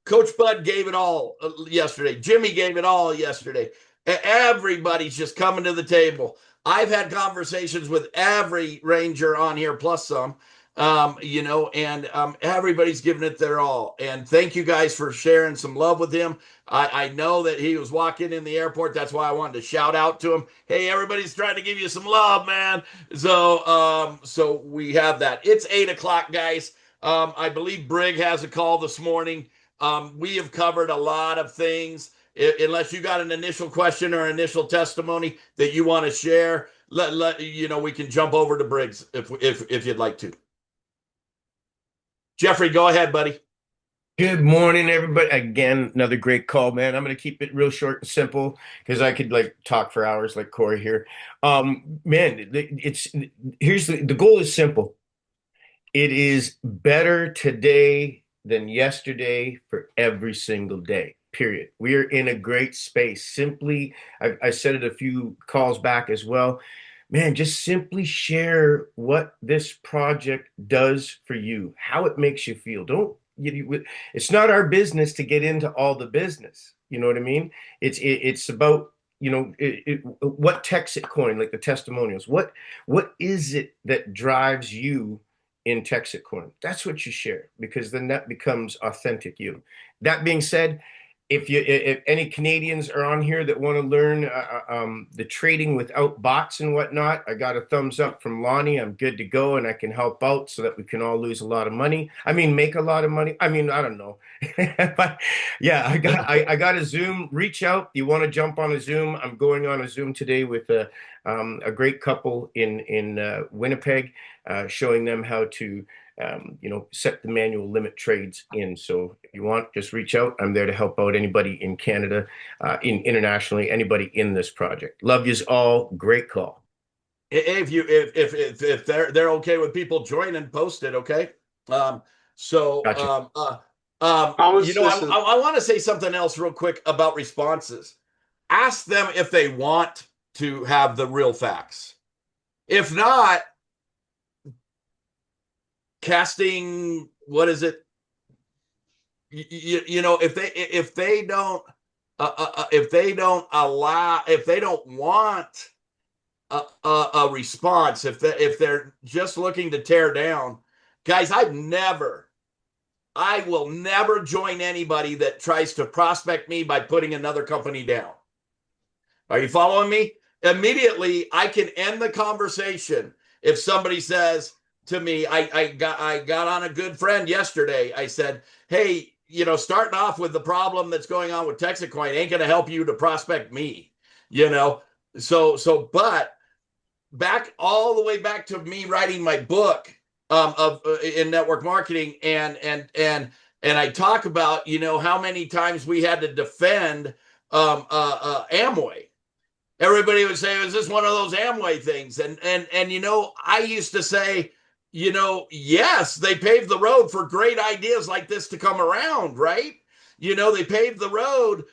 Coach Bud gave it all yesterday. Jimmy gave it all yesterday. Everybody's just coming to the table. I've had conversations with every Ranger on here, plus some, and everybody's giving it their all. And thank you guys for sharing some love with him. I know that he was walking in the airport. That's why I wanted to shout out to him. Hey, everybody's trying to give you some love, man. So we have that. It's 8 o'clock, guys. I believe Brig has a call this morning. We have covered a lot of things. Unless you got an initial question or initial testimony that you want to share, we can jump over to Briggs if you'd like to. Jeffrey, go ahead, buddy. Good morning, everybody. Again, another great call, man. I'm going to keep it real short and simple because I could talk for hours like Corey here. The goal is simple. It is better today than yesterday for every single day. Period. We are in a great space. Simply, I said it a few calls back as well. Man, just simply share what this project does for you, how it makes you feel. It's not our business to get into all the business. You know what I mean? It's about, what Texit Coin, like the testimonials, what is it that drives you in Texit Coin? That's what you share, because then that becomes authentic you. That being said, if any Canadians are on here that want to learn the trading without bots and whatnot, I got a thumbs up from Lonnie. I'm good to go, and I can help out so that we can all lose a lot of money. I mean, make a lot of money. I mean, I don't know. But yeah, I got a Zoom. Reach out. You want to jump on a Zoom? I'm going on a Zoom today with a great couple in Winnipeg, showing them how to set the manual limit trades in. So if you want, just reach out. I'm there to help out anybody in Canada, internationally, anybody in this project. Love yous all. Great call. If they're okay with people joining, post it. Okay. Gotcha. I want to say something else real quick about responses. Ask them if they want to have the real facts. If not, casting, what is it? If they don't want a response, if they're just looking to tear down, guys, I will never join anybody that tries to prospect me by putting another company down. Are you following me? Immediately, I can end the conversation if somebody says to me, I got on a good friend yesterday. I said, hey, starting off with the problem that's going on with Texit Coin ain't going to help you to prospect me, but all the way back to me writing my book, in network marketing, and I talk about, you know, how many times we had to defend Amway. Everybody would say, "Is this one of those Amway things?" And you know, I used to say, you know, yes, they paved the road for great ideas like this to come around, right? You know, they paved the road.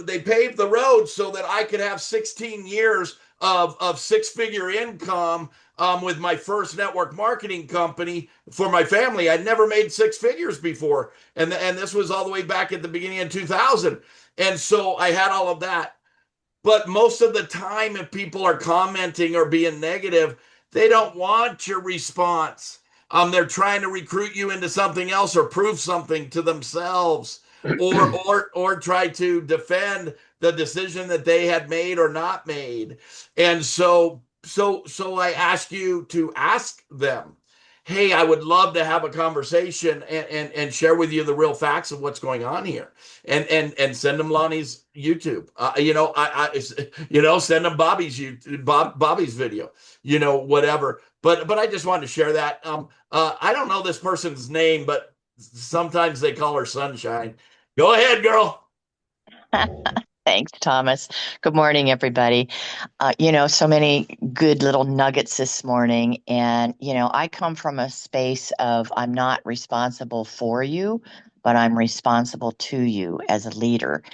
They paved the road so that I could have 16 years of six-figure income with my first network marketing company for my family. I'd never made six figures before, and this was all the way back at the beginning of 2000. And so I had all of that. But most of the time, if people are commenting or being negative, they don't want your response. They're trying to recruit you into something else or prove something to themselves, or try to defend the decision that they had made or not made. And so I ask you to ask them, hey, I would love to have a conversation and share with you the real facts of what's going on here, and send them Lonnie's YouTube. You know, send them Bobby's YouTube, Bobby's video, you know, whatever. But I just wanted to share that. I don't know this person's name, but sometimes they call her Sunshine. Go ahead, girl. Thanks, Thomas. Good morning, everybody. You know, so many good little nuggets this morning. And, you know, I come from a space of I'm not responsible for you, but I'm responsible to you as a leader.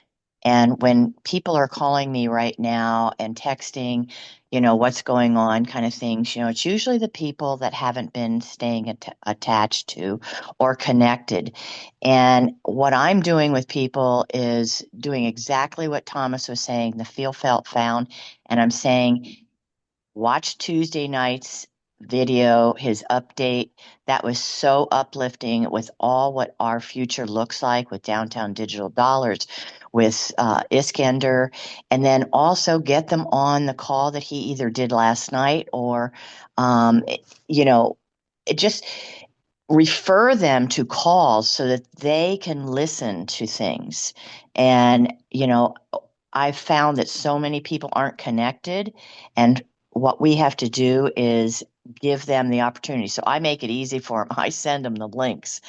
And when people are calling me right now and texting, you know, what's going on kind of things, you know, it's usually the people that haven't been staying attached to or connected. And what I'm doing with people is doing exactly what Thomas was saying, the feel, felt, found. And I'm saying, watch Tuesday night's video, his update. That was so uplifting with all what our future looks like with Downtown Digital Dollars, with Iskander, and then also get them on the call that he either did last night or, you know, just refer them to calls so that they can listen to things. And, you know, I've found that so many people aren't connected, and what we have to do is give them the opportunity. So I make it easy for them. I send them the links,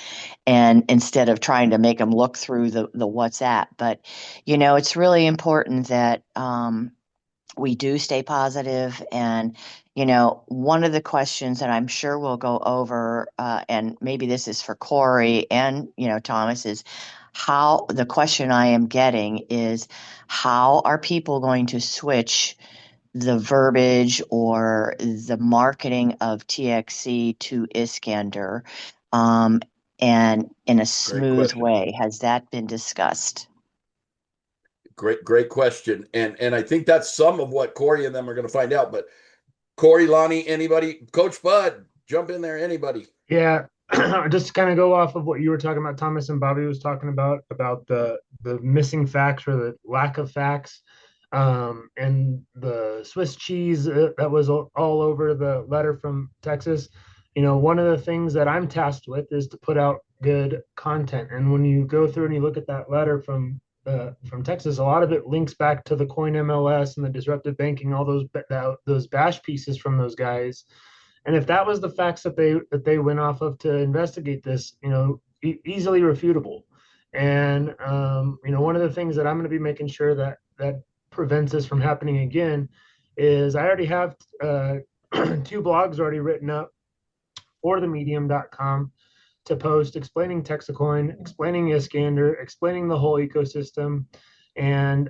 and instead of trying to make them look through the WhatsApp. But, you know, it's really important that we do stay positive. And, you know, one of the questions that I'm sure we'll go over, and maybe this is for Corey and, you know, Thomas, is how the question I am getting is, how are people going to switch the verbiage or the marketing of TXC to Iskander, and in a smooth way? Has that been discussed? Great question. And I think that's some of what Corey and them are going to find out. But Corey, Lonnie, anybody, Coach Bud, jump in there, anybody. Yeah, just to kind of go off of what you were talking about, Thomas, and Bobby was talking about the missing facts or the lack of facts. And the Swiss cheese that was all over the letter from Texas. You know, one of the things that I'm tasked with is to put out good content. And when you go through and you look at that letter from Texas, a lot of it links back to the Coin MLS and the disruptive banking, all those bash pieces from those guys. And if that was the facts that they went off of to investigate this, you know, easily refutable. And you know, one of the things that I'm going to be making sure that prevents this from happening again is I already have 2 blogs already written up for the medium.com to post explaining Texacoin, explaining Iskander, explaining the whole ecosystem, and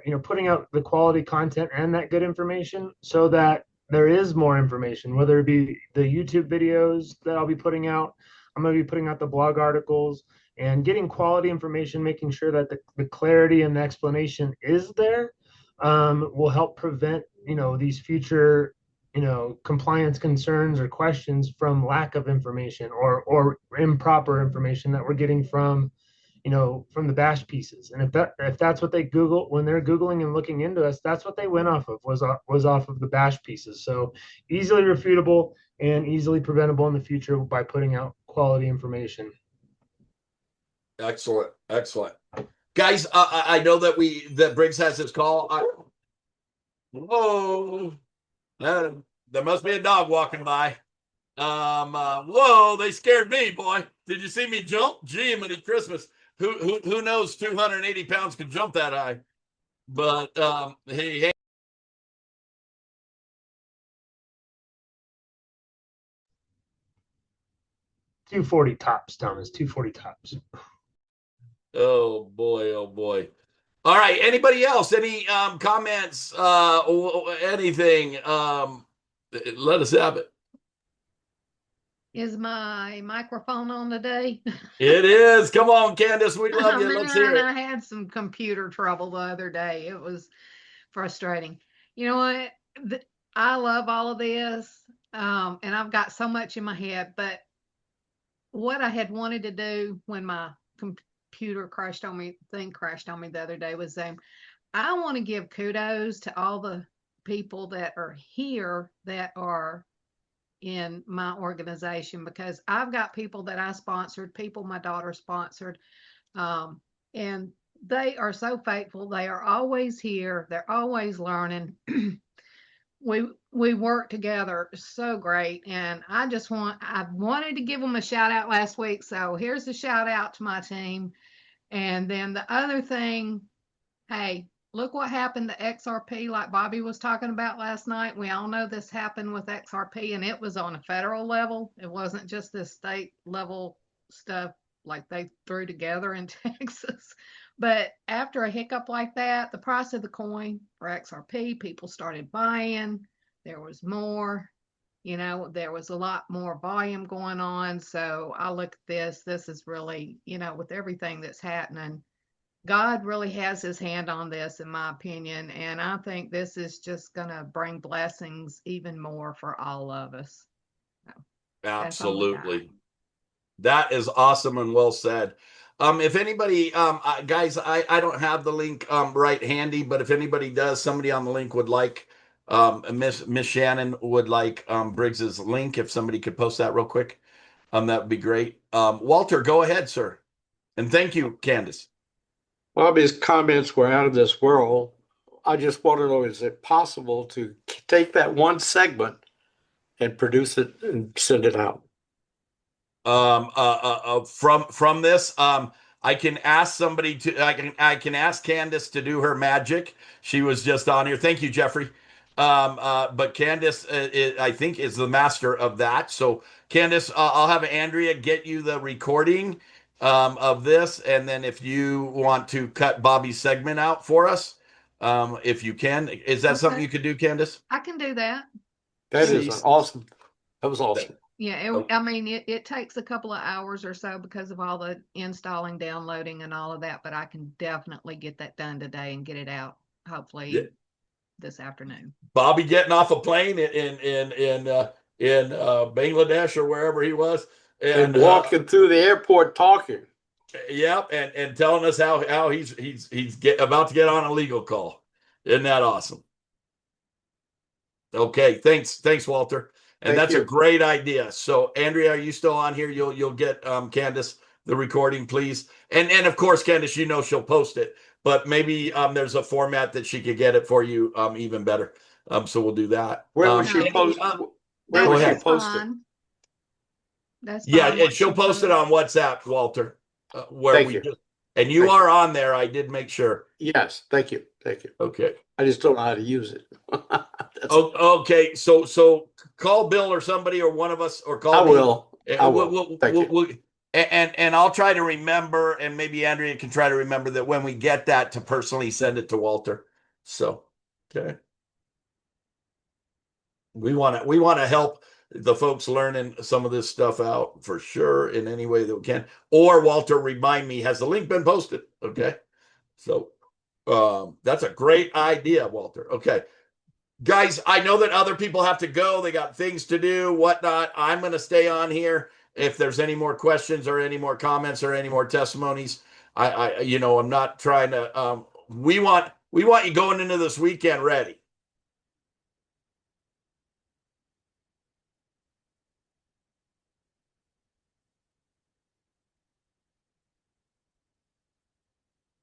you know, putting out the quality content and that good information so that there is more information, whether it be the YouTube videos that I'll be putting out. I'm going to be putting out the blog articles and getting quality information, making sure that the clarity and the explanation is there, will help prevent, you know, these future, you know, compliance concerns or questions from lack of information or improper information that we're getting from, you know, from the bash pieces. And if that's what they Google when they're Googling and looking into us, that's what they went off of, was off of the bash pieces. So easily refutable and easily preventable in the future by putting out quality information. Excellent. Guys, I know that Briggs has his call. Whoa. There must be a dog walking by. Whoa, they scared me, boy. Did you see me jump? Gee, many Christmas. Who knows 280 pounds can jump that high? But hey, 240 tops, Thomas. 240 tops. oh boy, oh boy. All right. Anybody else? Any comments? Anything? Let us have it. Is my microphone on today? It is. Come on, Candace. We love you. Let's hear Man, it. I had some computer trouble the other day. It was frustrating. You know what? I love all of this, and I've got so much in my head. But what I had wanted to do when my computer crashed on me, the other day was I want to give kudos to all the people that are here that are in my organization, because I've got people that I sponsored, people my daughter sponsored, and they are so faithful. They are always here. They're always learning. we work together so great, and I wanted to give them a shout out last week, so here's a shout out to my team. And then the other thing, hey, look what happened to XRP, like Bobby was talking about last night. We all know this happened with XRP, and it was on a federal level. It wasn't just this state level stuff like they threw together in Texas. But after a hiccup like that, the price of the coin for XRP, people started buying. There was more, there was a lot more volume going on. So I look at this is really, with everything that's happening, God really has his hand on this, in my opinion. And I think this is just going to bring blessings even more for all of us. So, Absolutely. That is awesome and well said. If anybody, guys, I don't have the link right handy, but if anybody does, somebody on the link would like, Miss Shannon would like Briggs's link. If somebody could post that real quick, that would be great. Walter, go ahead, sir. And thank you, Candace. Bobby's comments were out of this world. I just want to know, is it possible to take that one segment and produce it and send it out? From this, I can ask somebody to, I can ask Candace to do her magic. She was just on here. Thank you, Jeffrey. But Candace, I think, is the master of that. So Candace, I'll have Andrea get you the recording of this, and then if you want to cut Bobby's segment out for us, if you can, is that something you could do, Candace? I can do that. That is awesome. That was awesome. Yeah, I mean, it takes a couple of hours or so because of all the installing, downloading, and all of that, but I can definitely get that done today and get it out, hopefully this afternoon. Bobby getting off a plane in Bangladesh or wherever he was, and walking through the airport talking. Yep, and telling us how he's about to get on a legal call. Isn't that awesome? Okay, thanks, Walter. And that's a great idea. So, Andrea, are you still on here? You'll get Candace the recording, please. And of course, Candace, she'll post it. But maybe there's a format that she could get it for you even better. So we'll do that. Where will she post? Where will she post it? That's and she'll post it on WhatsApp, Walter. Thank you. And you are on there. I did make sure. Yes, thank you. Okay. I just don't know how to use it. Okay. So call Bill or somebody or one of us, or call. I will. Thank you. And I'll try to remember, and maybe Andrea can try to remember that when we get that to personally send it to Walter. So, okay. We want to help the folks learning some of this stuff out for sure in any way that we can. Or Walter, remind me, has the link been posted? Okay. So that's a great idea, Walter. Okay. Guys, I know that other people have to go. They got things to do, whatnot. I'm going to stay on here. If there's any more questions or any more comments or any more testimonies, I'm not trying to, we want you going into this weekend ready.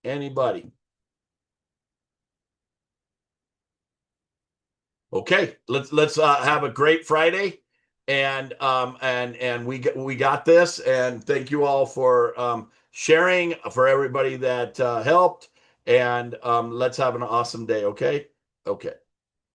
Anybody? Okay, let's have a great Friday, and we got this. And thank you all for sharing, for everybody that helped. And let's have an awesome day. Okay. Okay.